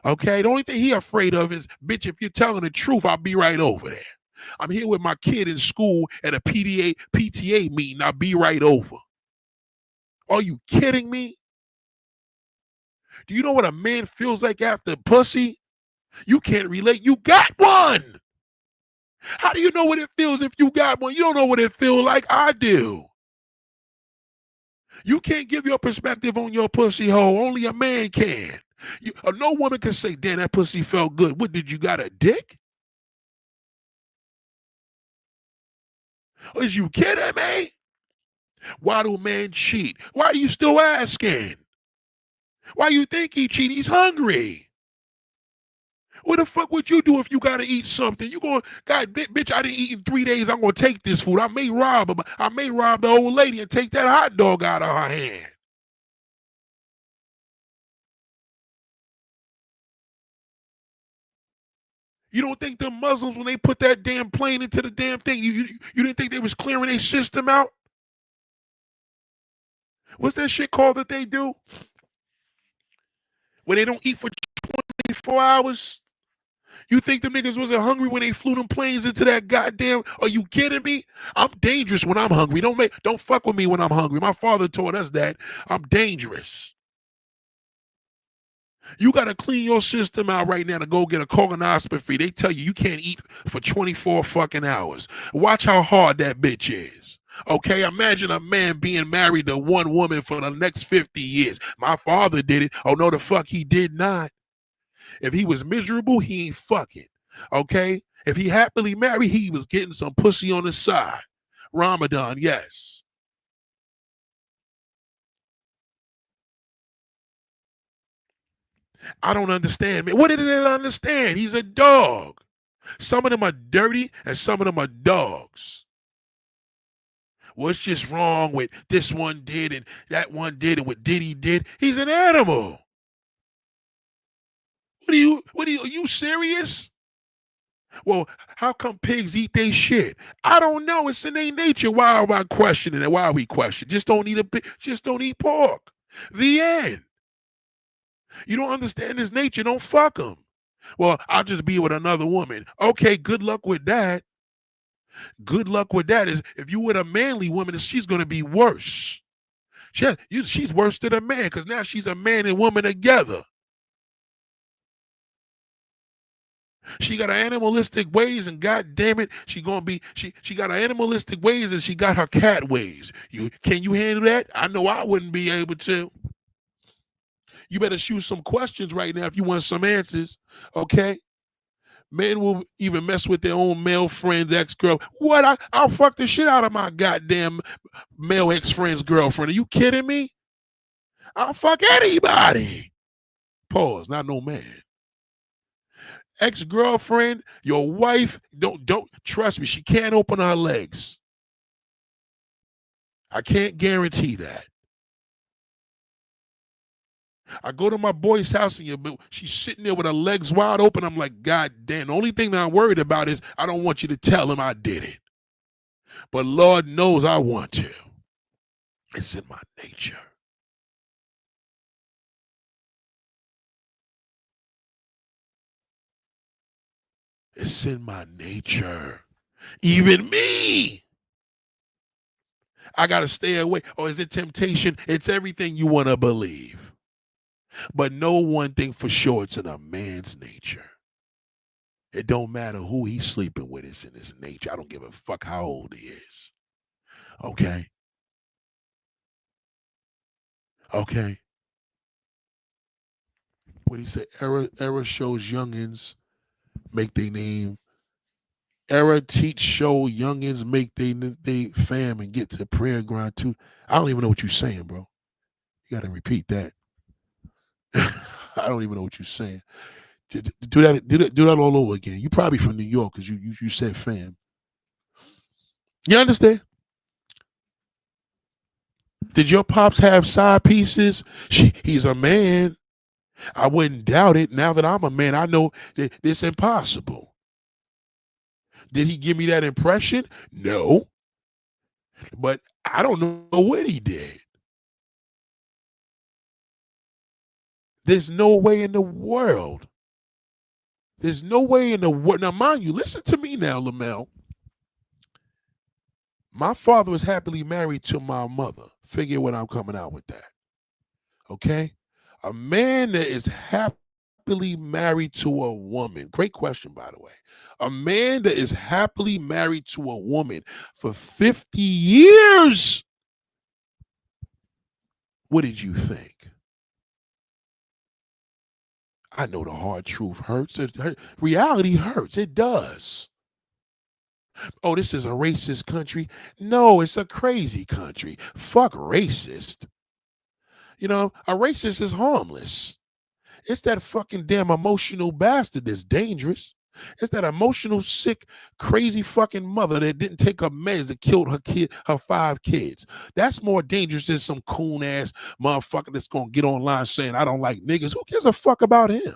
Okay? The only thing he afraid of is, bitch, if you're telling the truth, I'll be right over there. I'm here with my kid in school at a PTA meeting. I'll be right over. Are you kidding me? Do you know what a man feels like after pussy? You can't relate. You got one. How do you know what it feels if you got one? You don't know what it feels like. I do. You can't give your perspective on your pussy hole. Only a man can. No woman can say, damn, that pussy felt good. What, did you got a dick? Is you kidding me? Why do men cheat? Why are you still asking? Why you think he cheat? He's hungry. What the fuck would you do if you gotta eat something? You going, God, bitch, I didn't eat in 3 days. I'm gonna take this food. I may rob the old lady and take that hot dog out of her hand. You don't think the Muslims, when they put that damn plane into the damn thing, you didn't think they was clearing their system out? What's that shit called that they do? When they don't eat for 24 hours? You think the niggas wasn't hungry when they flew them planes into that goddamn? Are you kidding me? I'm dangerous when I'm hungry. Don't fuck with me when I'm hungry. My father taught us that. I'm dangerous. You got to clean your system out right now to go get a colonoscopy. They tell you can't eat for 24 fucking hours. Watch how hard that bitch is. Okay, imagine a man being married to one woman for the next 50 years. My father did it. Oh, no, the fuck he did not. If he was miserable, he ain't fucking. Okay? If he happily married, he was getting some pussy on the side. Ramadan, yes. I don't understand, man. What did they understand? He's a dog. Some of them are dirty and some of them are dogs. What's just wrong with this one did and that one did and what Diddy did? He's an animal. Are you serious? Well, how come pigs eat they shit? I don't know. It's in their nature. Why am I questioning it? Why are we questioning? Just don't eat pork. The end. You don't understand his nature. Don't fuck him. Well, I'll just be with another woman. Okay, good luck with that. Good luck with that. Is if you with a manly woman, she's gonna be worse. She's worse than a man because now she's a man and woman together. She got her animalistic ways, and god damn it, she got her animalistic ways and she got her cat ways. Can you handle that? I know I wouldn't be able to. You better shoot some questions right now if you want some answers. Okay? Men will even mess with their own male friend's ex-girl. What? I'll fuck the shit out of my goddamn male ex-friend's girlfriend. Are you kidding me? I'll fuck anybody. Pause. Not no man. Ex-girlfriend, your wife, don't trust me. She can't open her legs. I can't guarantee that. I go to my boy's house and she's sitting there with her legs wide open. I'm like, God damn. The only thing that I'm worried about is I don't want you to tell him I did it. But Lord knows I want to. It's in my nature. It's in my nature. Even me. I got to stay away. Or is it temptation? It's everything you want to believe. But know one thing for sure, it's in a man's nature. It don't matter who he's sleeping with, it's in his nature. I don't give a fuck how old he is. Okay? Okay? What he said, era shows youngins make their name. Era teach show youngins make they fam and get to the prayer ground too. I don't even know what you're saying, bro. You got to repeat that. I don't even know what you're saying. Do that all over again. You probably from New York because you said fam. You understand? Did your pops have side pieces? He's a man. I wouldn't doubt it. Now that I'm a man, I know that it's impossible. Did he give me that impression? No. But I don't know what he did. There's no way in the world. There's no way in the world. Now, mind you, listen to me now, Lamel. My father was happily married to my mother. Figure when I'm coming out with that. Okay? A man that is happily married to a woman. Great question, by the way. A man that is happily married to a woman for 50 years. What did you think? I know the hard truth hurts. Reality hurts. It does. Oh, this is a racist country. No, it's a crazy country. Fuck racist. You know, a racist is harmless. It's that fucking damn emotional bastard that's dangerous. It's that emotional, sick, crazy fucking mother that didn't take her meds that killed her 5 kids. That's more dangerous than some coon ass motherfucker that's gonna get online saying I don't like niggas. Who gives a fuck about him?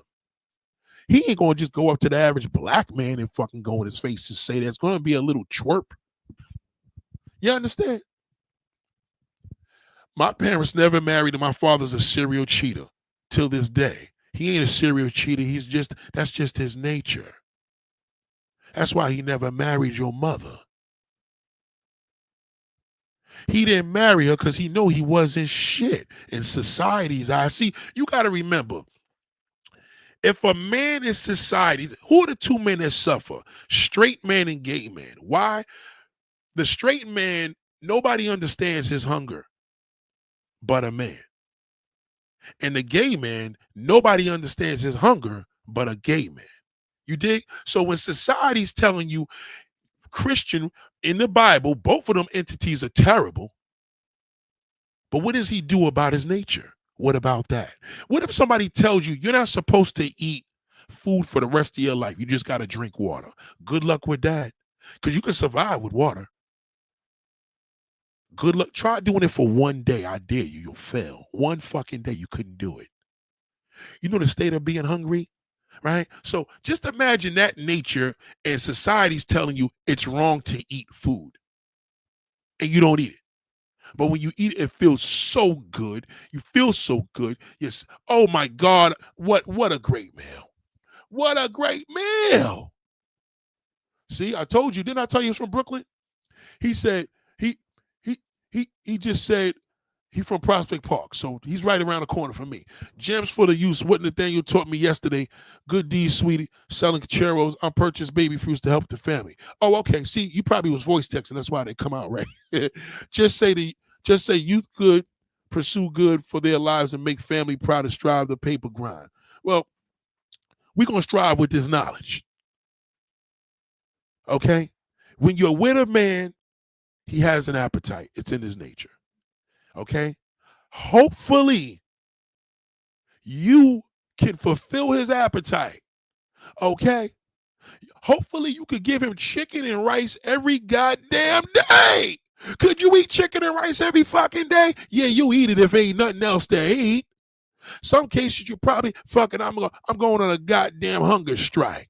He ain't gonna just go up to the average black man and fucking go in his face and say there's gonna be a little twerp. You understand? My parents never married, and my father's a serial cheater till this day. He ain't a serial cheater. That's just his nature. That's why he never married your mother. He didn't marry her because he knew he wasn't shit in society's eyes. See, you got to remember, if a man in society, who are the two men that suffer? Straight man and gay man. Why? The straight man, nobody understands his hunger but a man. And the gay man, nobody understands his hunger but a gay man. You dig? So when society's telling you Christian in the Bible, both of them entities are terrible. But what does he do about his nature? What about that? What if somebody tells you you're not supposed to eat food for the rest of your life. You just got to drink water. Good luck with that. Because you can survive with water. Good luck. Try doing it for one day. I dare you. You'll fail. One fucking day, you couldn't do it. You know the state of being hungry, right? So just imagine that nature and society's telling you it's wrong to eat food and you don't eat it. But when you eat it, it feels so good. You feel so good. Yes. Oh my God. What a great meal. What a great meal. See, I told you, didn't I tell you he's from Brooklyn? He said, he he just said he from Prospect Park. So he's right around the corner from me. Gems for the use. What Nathaniel taught me yesterday. Good deeds, sweetie. Selling churros. I purchased baby fruits to help the family. Oh, okay. See, you probably was voice texting. That's why they come out right. Just say youth good, pursue good for their lives and make family proud and strive the paper grind. Well, we're going to strive with this knowledge. Okay? When you're with a man, he has an appetite. It's in his nature. Okay? Hopefully, you can fulfill his appetite. Okay? Hopefully, you could give him chicken and rice every goddamn day. Could you eat chicken and rice every fucking day? Yeah, you eat it if ain't nothing else to eat. Some cases you probably fucking, I'm going on a goddamn hunger strike.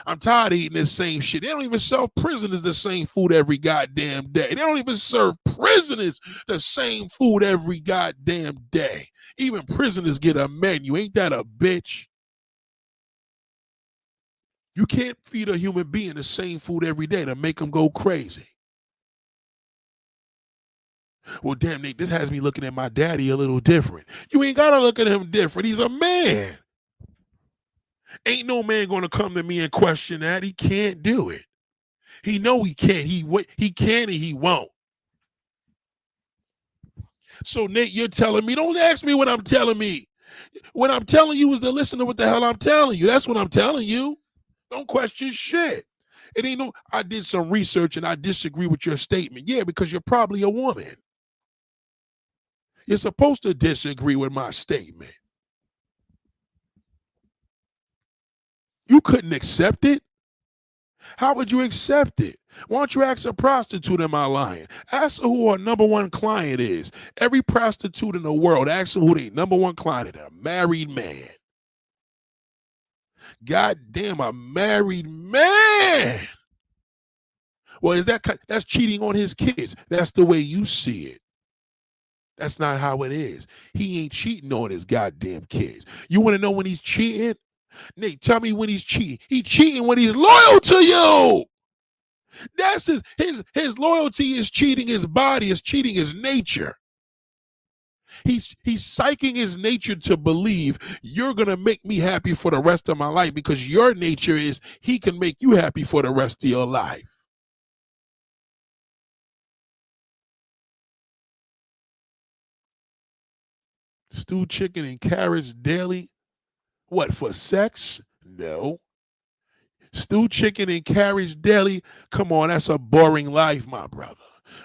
I'm tired of eating this same shit. They don't even serve prisoners the same food every goddamn day. They don't even serve prisoners the same food every goddamn day. Even prisoners get a menu. Ain't that a bitch? You can't feed a human being the same food every day to make them go crazy. Well, damn, Nate, this has me looking at my daddy a little different. You ain't got to look at him different. He's a man. Ain't no man going to come to me and question that. He can't do it. He know he can't. He can and he won't. So, Nate, you're telling me, don't ask me what I'm telling me. What I'm telling you is to listen to what the hell I'm telling you. That's what I'm telling you. Don't question shit. It ain't no, I did some research and I disagree with your statement. Yeah, because you're probably a woman. You're supposed to disagree with my statement. You couldn't accept it? How would you accept it? Why don't you ask a prostitute, am I lying? Ask her who her number one client is. Every prostitute in the world, ask them who their number one client is. A married man. God damn, a married man. Well, that's cheating on his kids. That's the way you see it. That's not how it is. He ain't cheating on his goddamn kids. You want to know when he's cheating? Nate, tell me when he's cheating. He's cheating when he's loyal to you. That's his loyalty is cheating his body, is cheating his nature. He's psyching his nature to believe you're gonna make me happy for the rest of my life because your nature is he can make you happy for the rest of your life. Stewed chicken and carrots daily? What, for sex? No. Stewed chicken and carrots daily? Come on, that's a boring life, my brother.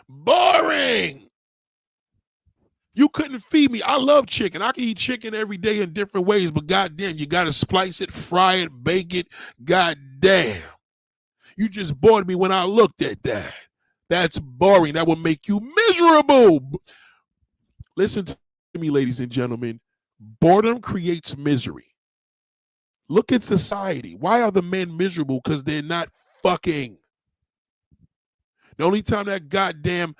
Boring. You couldn't feed me. I love chicken. I can eat chicken every day in different ways, but goddamn, you got to splice it, fry it, bake it. Goddamn. You just bored me when I looked at that. That's boring. That will make you miserable. Listen to me, ladies and gentlemen. Boredom creates misery. Look at society. Why are the men miserable? Because they're not fucking. The only time that goddamn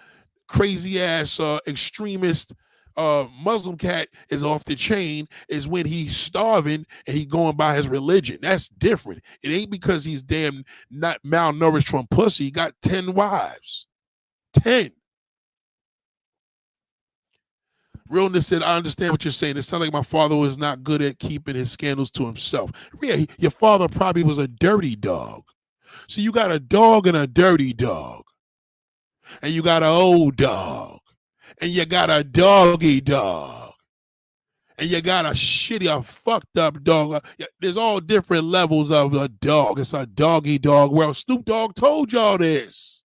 crazy ass extremist Muslim cat is off the chain is when he's starving and he going by his religion. That's different. It ain't because he's damn not malnourished from pussy. He got 10 wives. 10. Realness said, I understand what you're saying. It sounds like my father was not good at keeping his scandals to himself. Yeah, your father probably was a dirty dog. So you got a dog and a dirty dog. And you got an old dog. And you got a doggy dog. And you got a shitty, a fucked up dog. There's all different levels of a dog. It's a doggy dog. Well, Snoop Dogg told y'all this.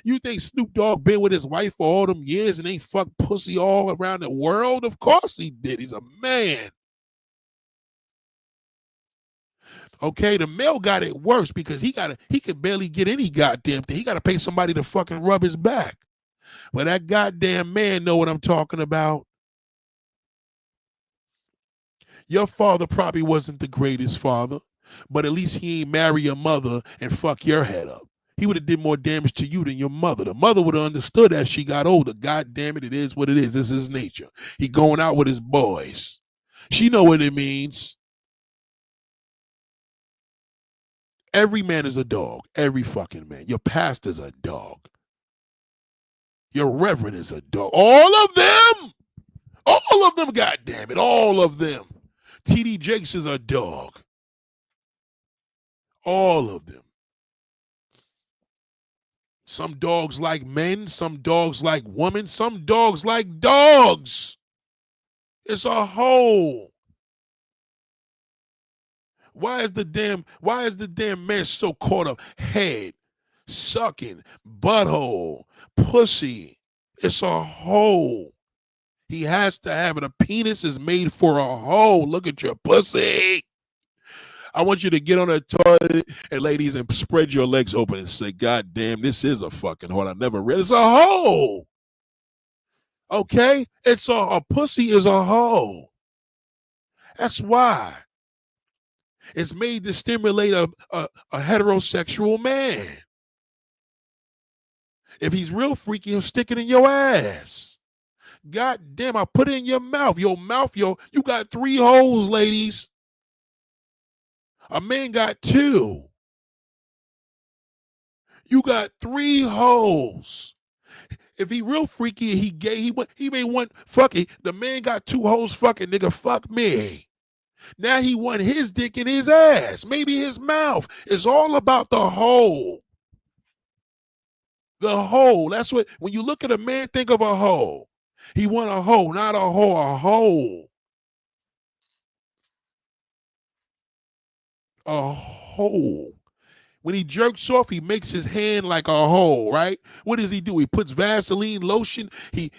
You think Snoop Dogg been with his wife for all them years and ain't fucked pussy all around the world? Of course he did. He's a man. Okay, the male got it worse because he could barely get any goddamn thing. He got to pay somebody to fucking rub his back. But that goddamn man know what I'm talking about. Your father probably wasn't the greatest father, but at least he ain't marry your mother and fuck your head up. He would have did more damage to you than your mother. The mother would have understood as she got older. God damn it, it is what it is. This is nature. He going out with his boys. She know what it means. Every man is a dog. Every fucking man. Your pastor's a dog. Your reverend is a dog. All of them. All of them, God damn it. All of them. TD Jakes is a dog. All of them. Some dogs like men, some dogs like women, some dogs like dogs. It's a whole. Why is the damn man so caught up? Head, sucking, butthole, pussy. It's a hole. He has to have it. A penis is made for a hole. Look at your pussy. I want you to get on a toilet and ladies and spread your legs open and say, God damn, this is a fucking hole. I never read. It's a hole. Okay? It's a pussy is a hole. That's why. It's made to stimulate a heterosexual man. If he's real freaky, he'll stick it in your ass. God damn, I put it in your mouth. Your mouth, you got 3 holes, ladies. A man got 2. You got 3 holes. If he real freaky, he gay, he may want, fuck it. The man got 2 holes, fucking nigga, fuck me. Now he want his dick in his ass, maybe his mouth. It's all about the hole. The hole. That's what, when you look at a man, think of a hole. He want a hole, not a hole, a hole. A hole. When he jerks off, he makes his hand like a hole, right? What does he do? He puts Vaseline lotion. He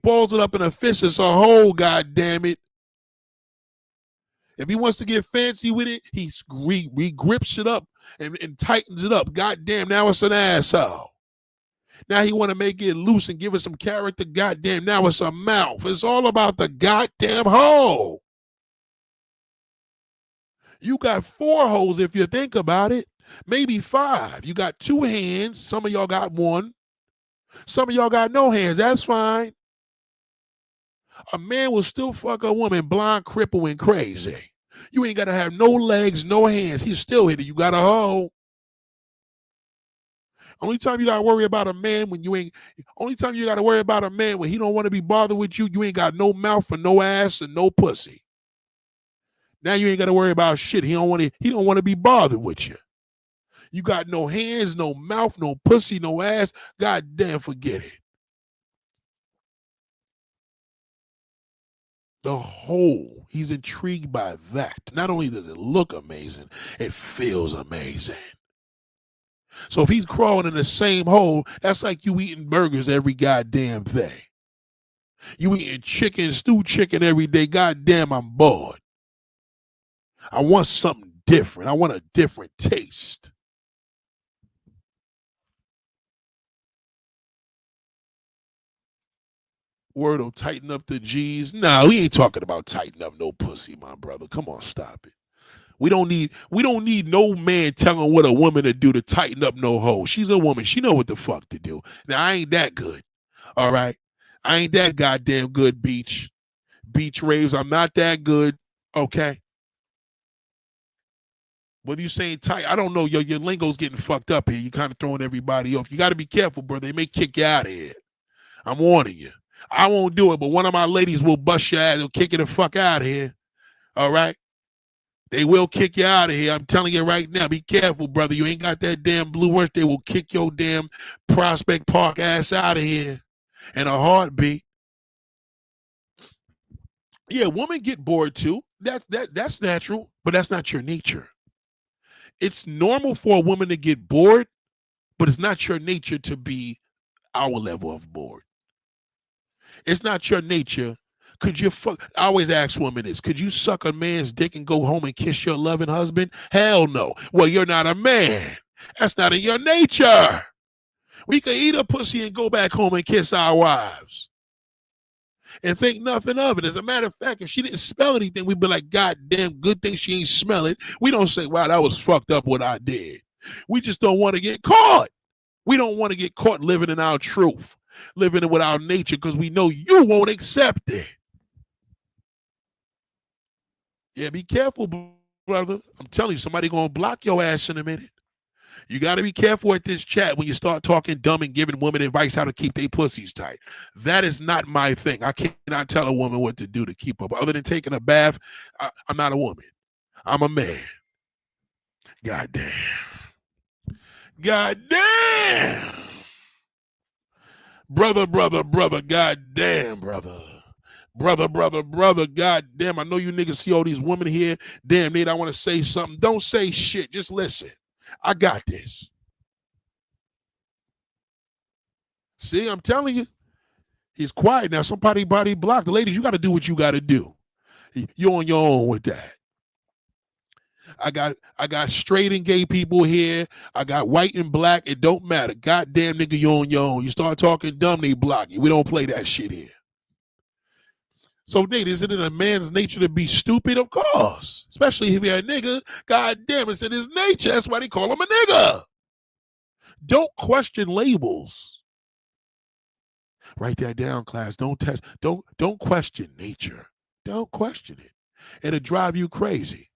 balls it up in a fist. It's a hole, God damn it. If he wants to get fancy with it, he grips it up and tightens it up. God damn, now it's an asshole. Now he want to make it loose and give it some character. God damn, now it's a mouth. It's all about the goddamn hole. You got 4 holes if you think about it. Maybe 5. You got 2 hands. Some of y'all got 1. Some of y'all got no hands. That's fine. A man will still fuck a woman blind, crippled, and crazy. You ain't got to have no legs, no hands. He's still hitting. You got a hole. Only time you got to worry about a man when only time you got to worry about a man when he don't want to be bothered with you, you ain't got no mouth and no ass and no pussy. Now you ain't got to worry about shit. He don't want to be bothered with you. You got no hands, no mouth, no pussy, no ass. God damn, forget it. The hole. He's intrigued by that. Not only does it look amazing, it feels amazing. So if he's crawling in the same hole, that's like you eating burgers every goddamn day. You eating chicken, stewed chicken every day. Goddamn, I'm bored. I want something different. I want a different taste. Word will tighten up the G's. No, we ain't talking about tighten up no pussy, my brother. Come on, stop it. We don't need no man telling what a woman to do to tighten up no hoe. She's a woman. She know what the fuck to do. Now, I ain't that good. All right? I ain't that goddamn good, Beach Raves. I'm not that good. Okay? Whether you saying tight, I don't know. Your lingo's getting fucked up here. You kind of throwing everybody off. You got to be careful, bro. They may kick you out of here. I'm warning you. I won't do it, but one of my ladies will bust your ass and kick you the fuck out of here. All right? They will kick you out of here. I'm telling you right now. Be careful, brother. You ain't got that damn blue orange. They will kick your damn Prospect Park ass out of here in a heartbeat. Yeah, women get bored too. That's natural, but that's not your nature. It's normal for a woman to get bored, but it's not your nature to be our level of bored. It's not your nature Could you fuck? I always ask women this: could you suck a man's dick and go home and kiss your loving husband? Hell no. Well, you're not a man. That's not in your nature. We can eat a pussy and go back home and kiss our wives and think nothing of it. As a matter of fact, if she didn't smell anything, we'd be like, God damn, good thing she ain't smell it. We don't say, wow, that was fucked up what I did. We just don't want to get caught. We don't want to get caught living in our truth, living in with our nature, because we know you won't accept it. Yeah, be careful, brother. I'm telling you, somebody going to block your ass in a minute. You got to be careful at this chat when you start talking dumb and giving women advice how to keep their pussies tight. That is not my thing. I cannot tell a woman what to do to keep up. Other than taking a bath, I'm not a woman. I'm a man. God damn. God damn. Brother, God damn, brother. Brother, God damn. I know you niggas see all these women here. Damn, Nate, I want to say something. Don't say shit. Just listen. I got this. See, I'm telling you. He's quiet now. Somebody body blocked. The ladies, you got to do what you got to do. You're on your own with that. I got straight and gay people here. I got white and black. It don't matter. Goddamn nigga, you're on your own. You start talking dumb, they block you. We don't play that shit here. So, Nate, is it in a man's nature to be stupid? Of course. Especially if you're a nigga. God damn, it's in his nature. That's why they call him a nigga. Don't question labels. Write that down, class. Don't question nature. Don't question it. It'll drive you crazy.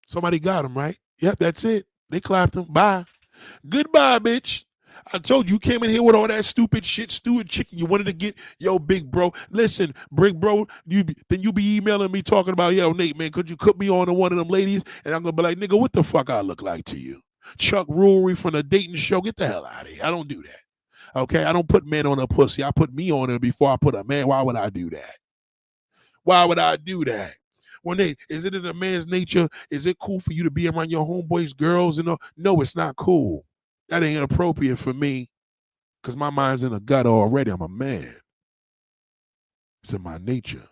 Somebody got him, right? Yep, that's it. They clapped him. Bye. Goodbye, bitch. I told you came in here with all that stupid shit, stupid chicken. You wanted to get, yo, big bro. Listen, big bro, you be emailing me talking about, yo, Nate, man, could you put me on to one of them ladies? And I'm going to be like, nigga, what the fuck I look like to you? Chuck Rulery from the dating show. Get the hell out of here. I don't do that. Okay? I don't put men on a pussy. I put me on it before I put a man. Why would I do that? Why would I do that? Well, Nate, is it in a man's nature? Is it cool for you to be around your homeboys, girls? And all? No, it's not cool. That ain't appropriate for me because my mind's in a gutter already. I'm a man. It's in my nature.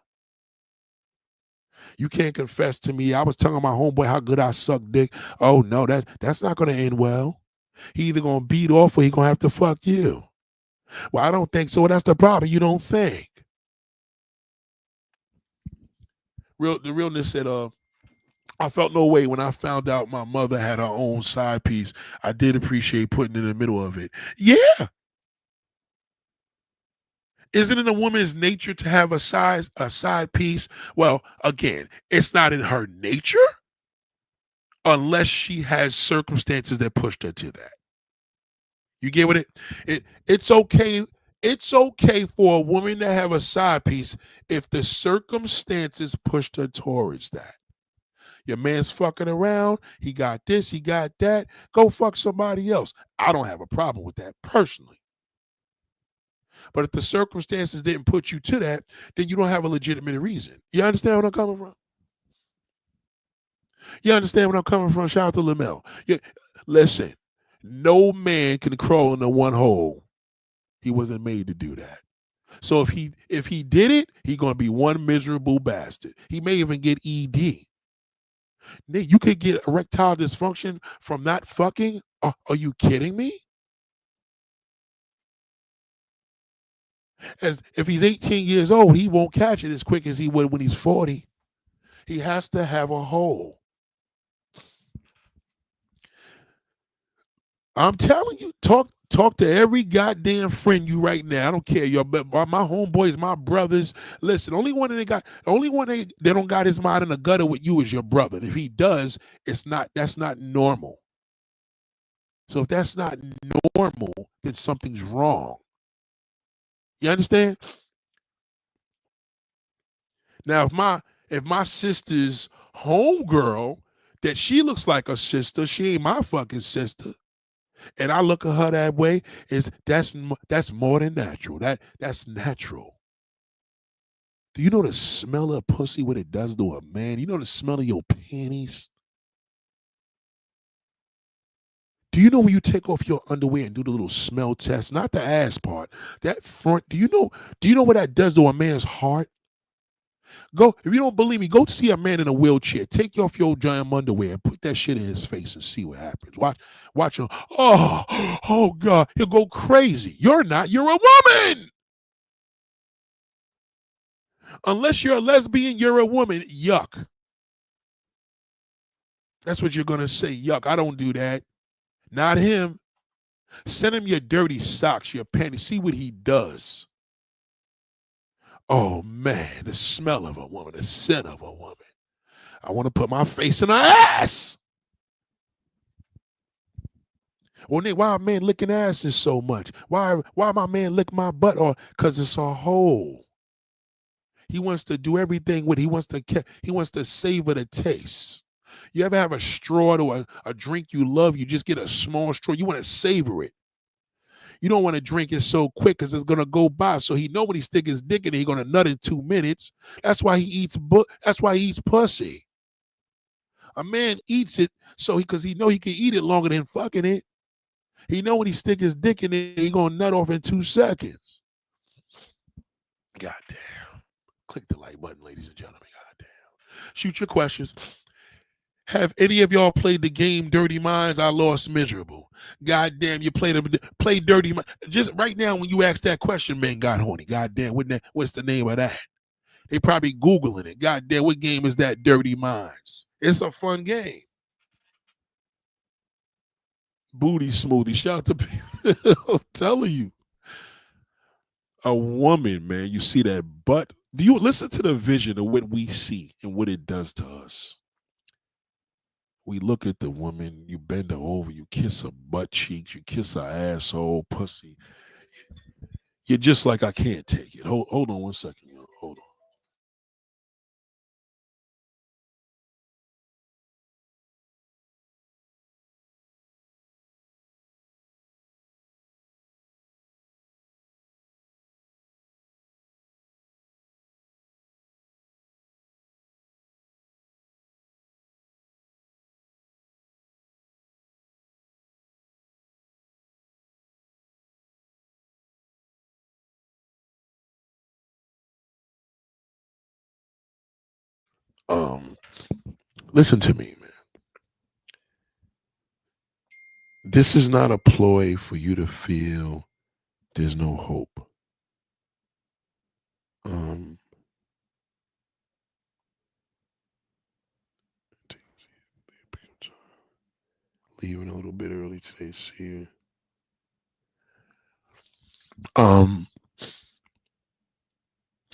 You can't confess to me. I was telling my homeboy how good I suck dick. Oh, no, that's not going to end well. He either going to beat off or he going to have to fuck you. Well, I don't think so. That's the problem. You don't think. The realness said, I felt no way when I found out my mother had her own side piece. I did appreciate putting it in the middle of it. Yeah. Isn't it a woman's nature to have a side piece? Well, again, it's not in her nature unless she has circumstances that pushed her to that. You get with it? It's okay. It's okay for a woman to have a side piece if the circumstances pushed her towards that. Your man's fucking around. He got this. He got that. Go fuck somebody else. I don't have a problem with that personally. But if the circumstances didn't put you to that, then you don't have a legitimate reason. You understand what I'm coming from? You understand what I'm coming from? Shout out to Lamel. Listen, no man can crawl into one hole. He wasn't made to do that. So if he did it, he's gonna be one miserable bastard. He may even get ED. Nick, you could get erectile dysfunction from not fucking? Are you kidding me? As if he's 18 years old, he won't catch it as quick as he would when he's 40. He has to have a hole. I'm telling you, talk to every goddamn friend you right now. I don't care, y'all, but my homeboys, my brothers. Listen, only one that don't got his mind in the gutter with you is your brother. And if he does, that's not normal. So if that's not normal, then something's wrong. You understand? Now, if my sister's homegirl, that she looks like a sister, she ain't my fucking sister, and I look at her that way, that's more than natural. That's natural. Do you know the smell of pussy, what it does to a man? You know the smell of your panties? Do you know when you take off your underwear and do the little smell test, not the ass part, that front, do you know what that does to a man's heart? Go, if you don't believe me, go see a man in a wheelchair. Take off your giant underwear and put that shit in his face and see what happens. Watch him. Oh God, he'll go crazy. You're not, you're a woman. Unless you're a lesbian, you're a woman. Yuck. That's what you're gonna say. Yuck. I don't do that. Not him. Send him your dirty socks, your panties. See what he does. Oh man, the smell of a woman, the scent of a woman. I want to put my face in her ass. Well, Nick, why a man licking asses so much? Why my man lick my butt? Or because it's a hole. He wants to do everything with it. He wants to savor the taste. You ever have a straw to a drink you love? You just get a small straw. You want to savor it. You don't want to drink it so quick because it's gonna go by. So he know when he stick his dick in it, he gonna nut in 2 minutes. That's why he eats pussy. A man eats it so because he know he can eat it longer than fucking it. He know when he stick his dick in it, he gonna nut off in 2 seconds. Goddamn. Click the like button, ladies and gentlemen. Goddamn. Shoot your questions. Have any of y'all played the game Dirty Minds? I lost miserable. Goddamn, you play Dirty Minds. Just right now when you ask that question, man got horny. Goddamn, what's the name of that? They probably Googling it. Goddamn, what game is that, Dirty Minds? It's a fun game. Booty smoothie. Shout out to people. I'm telling you. A woman, man, you see that butt. Do you listen to the vision of what we see and what it does to us? We look at the woman, you bend her over, you kiss her butt cheeks, you kiss her asshole, pussy. You're just like, I can't take it. Hold on one second. Hold on. Um, Listen to me, man. This is not a ploy for you to feel there's no hope. Um, Leaving a little bit early today, see you. Um,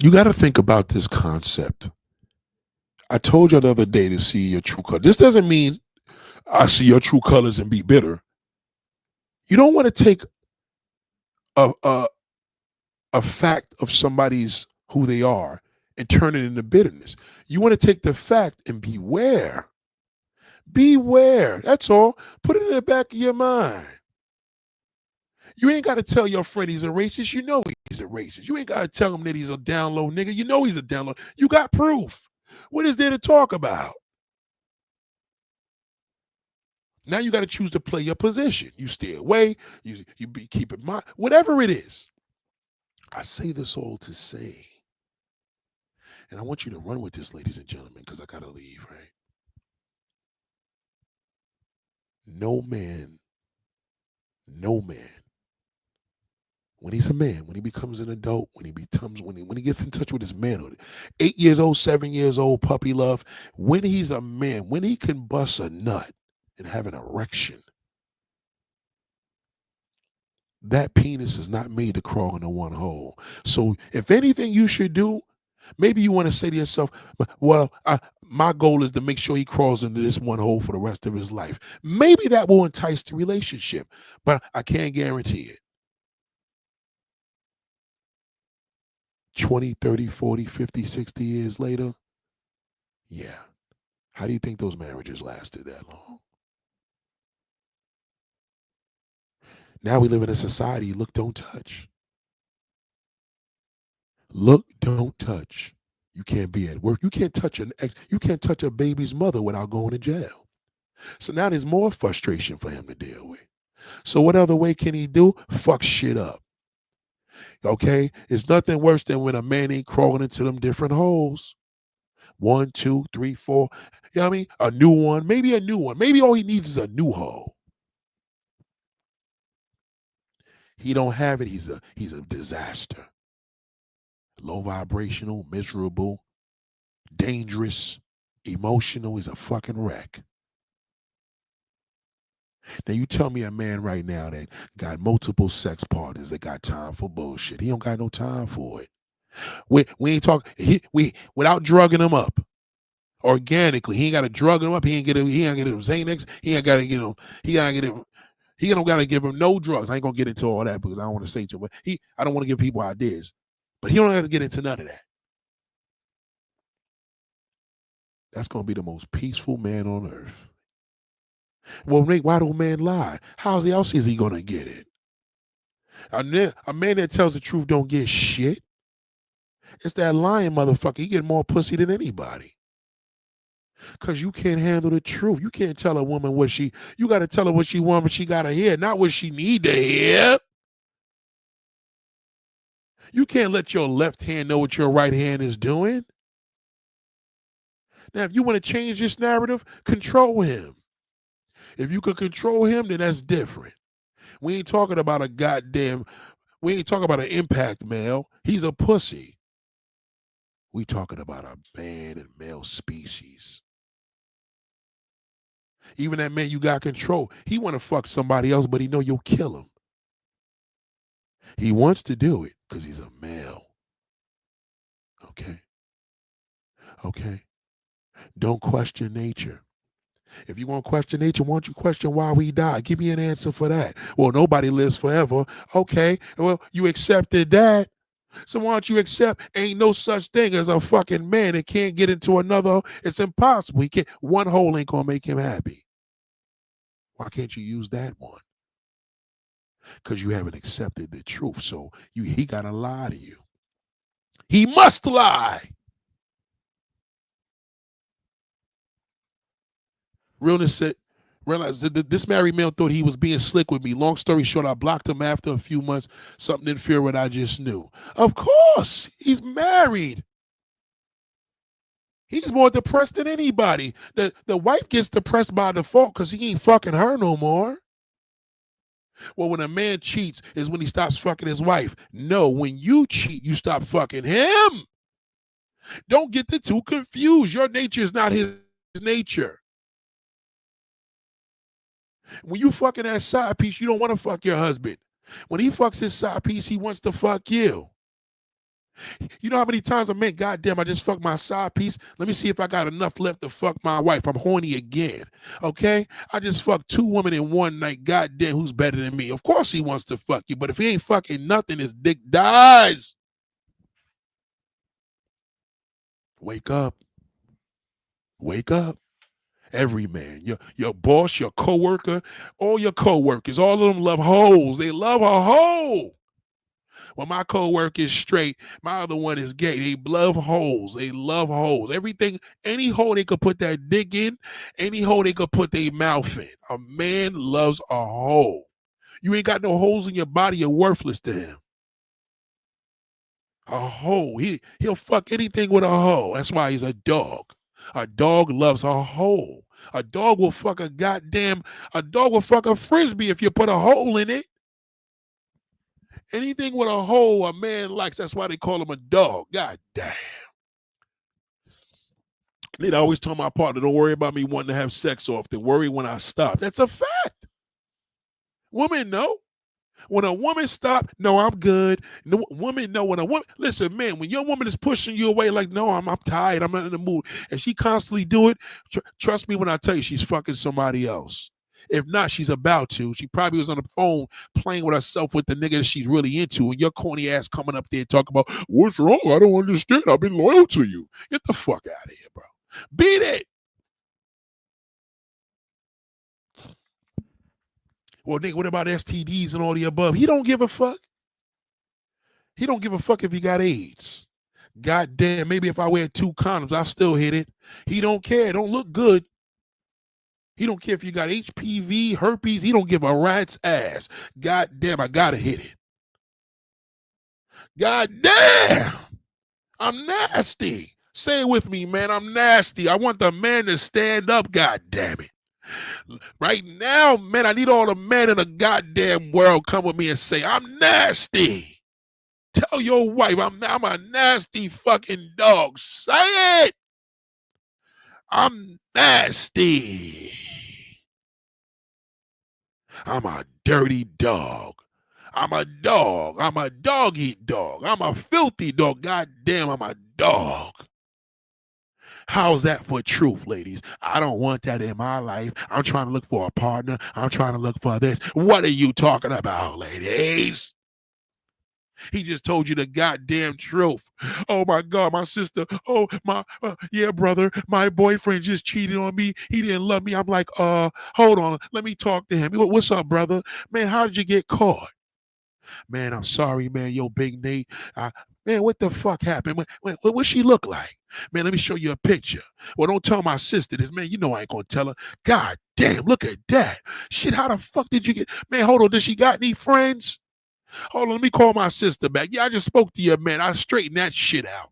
you got to think about this concept. I told you the other day to see your true color. This doesn't mean I see your true colors and be bitter. You don't want to take a, a a fact of somebody's who they are and turn it into bitterness. You want to take the fact and beware. Beware. That's all. Put it in the back of your mind. You ain't got to tell your friend he's a racist. You know he's a racist. You ain't got to tell him that he's a down low nigga. You know he's a down low. You got proof. What is there to talk about? Now you got to choose to play your position. You stay away. Keep in mind whatever it is. I say this all to say, and I want you to run with this, ladies and gentlemen, because I gotta leave. Right? No man, no man. When he's a man, when he becomes an adult, when he gets in touch with his manhood, 8 years old, 7 years old, puppy love. When he's a man, when he can bust a nut and have an erection, that penis is not made to crawl into one hole. So if anything you should do, maybe you want to say to yourself, well, my goal is to make sure he crawls into this one hole for the rest of his life. Maybe that will entice the relationship, but I can't guarantee it. 20, 30, 40, 50, 60 years later, yeah. How do you think those marriages lasted that long? Now we live in a society, look, don't touch. Look, don't touch. You can't be at work. You can't touch you can't touch a baby's mother without going to jail. So now there's more frustration for him to deal with. So what other way can he do? Fuck shit up. Okay? It's nothing worse than when a man ain't crawling into them different holes. 1, 2, 3, 4. You know what I mean? A new one. Maybe a new one. Maybe all he needs is a new hole. He don't have it. He's a disaster. Low vibrational, miserable, dangerous, emotional. He's a fucking wreck. Now you tell me a man right now that got multiple sex partners that got time for bullshit. He don't got no time for it. We ain't talking. We without drugging him up organically. He ain't got to drug him up. He ain't get him. He ain't get him Xanax. He ain't got to get him. He ain't get him. He don't got to give him no drugs. I ain't gonna get into all that because I don't want to say too much. I don't want to give people ideas, but he don't have to get into none of that. That's gonna be the most peaceful man on earth. Well, Rick, why do a man lie? How else is he gonna get it? A man that tells the truth don't get shit. It's that lying motherfucker. He get more pussy than anybody. Cause you can't handle the truth. You can't tell a woman you gotta tell her what she wants, what she gotta hear, not what she need to hear. You can't let your left hand know what your right hand is doing. Now, if you want to change this narrative, control him. If you could control him, then that's different. We ain't talking about we ain't talking about an impact male. He's a pussy. We talking about a man and male species. Even that man you got control. He want to fuck somebody else, but he know you'll kill him. He wants to do it because he's a male. Okay. Okay. Don't question nature. If you want to question nature, why don't you question why we die? Give me an answer for that. Well, nobody lives forever. Okay. Well, you accepted that. So why don't you accept ain't no such thing as a fucking man that can't get into another? It's impossible. He can't. One hole ain't gonna make him happy. Why can't you use that one? Because you haven't accepted the truth. So he gotta lie to you. He must lie. Realness said, realized that this married male thought he was being slick with me. Long story short, I blocked him after a few months. Something didn't feel what I just knew. Of course, he's married. He's more depressed than anybody. The wife gets depressed by default because he ain't fucking her no more. Well, when a man cheats is when he stops fucking his wife. No, when you cheat, you stop fucking him. Don't get the two confused. Your nature is not his nature. When you fucking that side piece, you don't want to fuck your husband. When he fucks his side piece, he wants to fuck you. You know how many times I meant, goddamn, I just fucked my side piece. Let me see if I got enough left to fuck my wife. I'm horny again. Okay? I just fucked 2 women in one night. Goddamn, who's better than me? Of course he wants to fuck you, but if he ain't fucking nothing, his dick dies. Wake up. Wake up. Every man, your boss, your coworker, all your coworkers, all of them love hoes. They love a hoe. Well, my coworker is straight. My other one is gay. They love holes. They love holes. Everything, any hole they could put that dick in, any hole they could put their mouth in. A man loves a hole. You ain't got no holes in your body, you're worthless to him. A hole. He'll fuck anything with a hole. That's why he's a dog. A dog loves a hole. A dog will fuck a frisbee if you put a hole in it. Anything with a hole a man likes. That's why they call him a dog. God damn. They'd always tell my partner, don't worry about me wanting to have sex often. Worry when I stop. That's a fact. Women know. When a woman stop, no, I'm good. No, woman know when a woman, listen, man, when your woman is pushing you away, like, no, I'm tired, I'm not in the mood, and she constantly do it, trust me when I tell you she's fucking somebody else. If not, she's about to. She probably was on the phone playing with herself with the nigga that she's really into, and your corny ass coming up there and talking about, what's wrong? I don't understand. I've been loyal to you. Get the fuck out of here, bro. Beat it. Well, nigga, what about STDs and all the above? He don't give a fuck. He don't give a fuck if he got AIDS. God damn, maybe if I wear 2 condoms, I'll still hit it. He don't care. It don't look good. He don't care if you got HPV, herpes. He don't give a rat's ass. God damn, I gotta hit it. God damn, I'm nasty. Say it with me, man. I'm nasty. I want the man to stand up. God damn it. Right now, man, I need all the men in the goddamn world come with me and say, I'm nasty. Tell your wife I'm a nasty fucking dog. Say it. I'm nasty. I'm a dirty dog. I'm a dog. I'm a dog-eat dog. I'm a filthy dog. God damn, I'm a dog. How's that for truth, ladies? I don't want that in my life. I'm trying to look for a partner. I'm trying to look for this. What are you talking about, ladies? He just told you the goddamn truth. Oh my God, my sister. Oh my, yeah, brother. My boyfriend just cheated on me. He didn't love me. I'm like, hold on. Let me talk to him. What's up, brother? Man, how did you get caught? Man, I'm sorry, man. Yo, Big Nate. Man, what the fuck happened? What she look like? Man, let me show you a picture. Well, don't tell my sister this, man. You know I ain't gonna tell her. God damn, look at that. Shit, how the fuck did you get? Man, hold on. Does she got any friends? Hold on, let me call my sister back. Yeah, I just spoke to you, man. I straightened that shit out.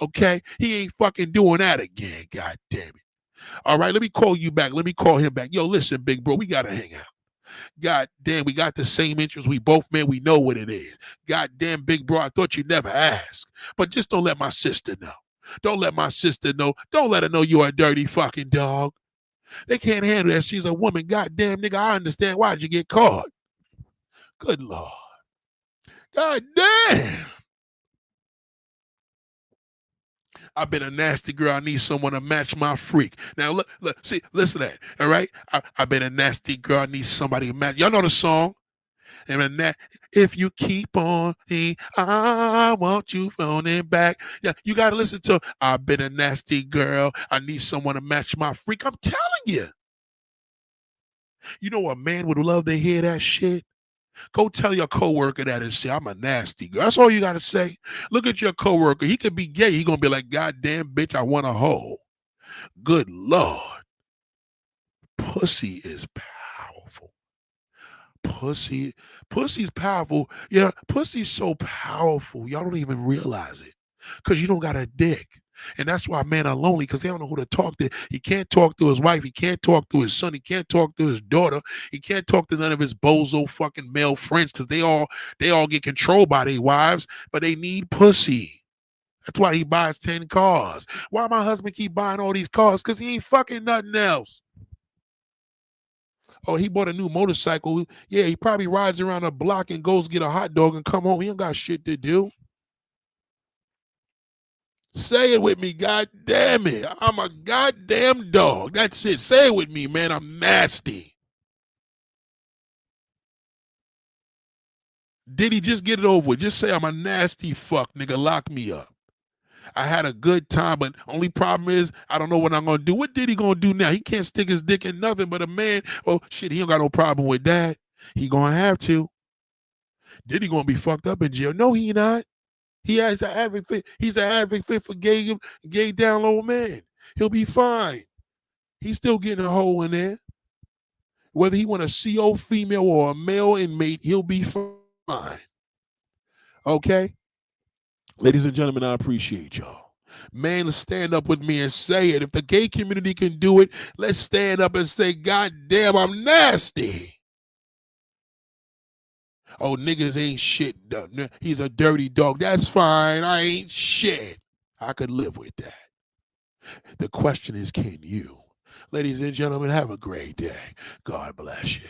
Okay? He ain't fucking doing that again. God damn it. All right, let me call you back. Let me call him back. Yo, listen, big bro, we gotta hang out. God damn, we got the same interests. We both, man, we know what it is. God damn, big bro, I thought you'd never ask. But just don't let my sister know. Don't let my sister know. Don't let her know you're a dirty fucking dog. They can't handle that. She's a woman. God damn, nigga, I understand. Why'd you get caught? Good Lord. God damn. I've been a nasty girl. I need someone to match my freak. Now, look, see, listen to that. All right? I've been a nasty girl. I need somebody to match. Y'all know the song? And that, if you keep on, I want you on it back. Yeah, you got to listen to, I've been a nasty girl. I need someone to match my freak. I'm telling you. You know, a man would love to hear that shit. Go tell your coworker that and say, I'm a nasty girl. That's all you got to say. Look at your coworker. He could be gay. He going to be like, God damn, bitch, I want a hoe. Good Lord. Pussy is powerful. Pussy's powerful. Yeah, pussy's so powerful. Y'all don't even realize it. Because you don't got a dick. And that's why men are lonely, because they don't know who to talk to. He can't talk to his wife. He can't talk to his son. He can't talk to his daughter. He can't talk to none of his bozo fucking male friends, because they all get controlled by their wives, but they need pussy. That's why he buys 10 cars. Why my husband keep buying all these cars? Because he ain't fucking nothing else. Oh, he bought a new motorcycle. Yeah, he probably rides around the block and goes get a hot dog and come home. He ain't got shit to do. Say it with me, god damn it. I'm a goddamn dog. That's it. Say it with me, man. I'm nasty. Did he just get it over with? Just say I'm a nasty fuck, nigga. Lock me up. I had a good time, but only problem is I don't know what I'm gonna do. What did he gonna do now? He can't stick his dick in nothing but a man. Oh shit, he don't got no problem with that. He gonna have to. Did he gonna be fucked up in jail? No, he not. He has an advocate. He's an advocate for gay down low men. He'll be fine. He's still getting a hole in there. Whether he want a CO female or a male inmate, he'll be fine. Okay? Ladies and gentlemen, I appreciate y'all. Man, let's stand up with me and say it. If the gay community can do it, let's stand up and say, God damn, I'm nasty. Oh, niggas ain't shit. He's a dirty dog. That's fine. I ain't shit. I could live with that. The question is, can you? Ladies and gentlemen, have a great day. God bless you.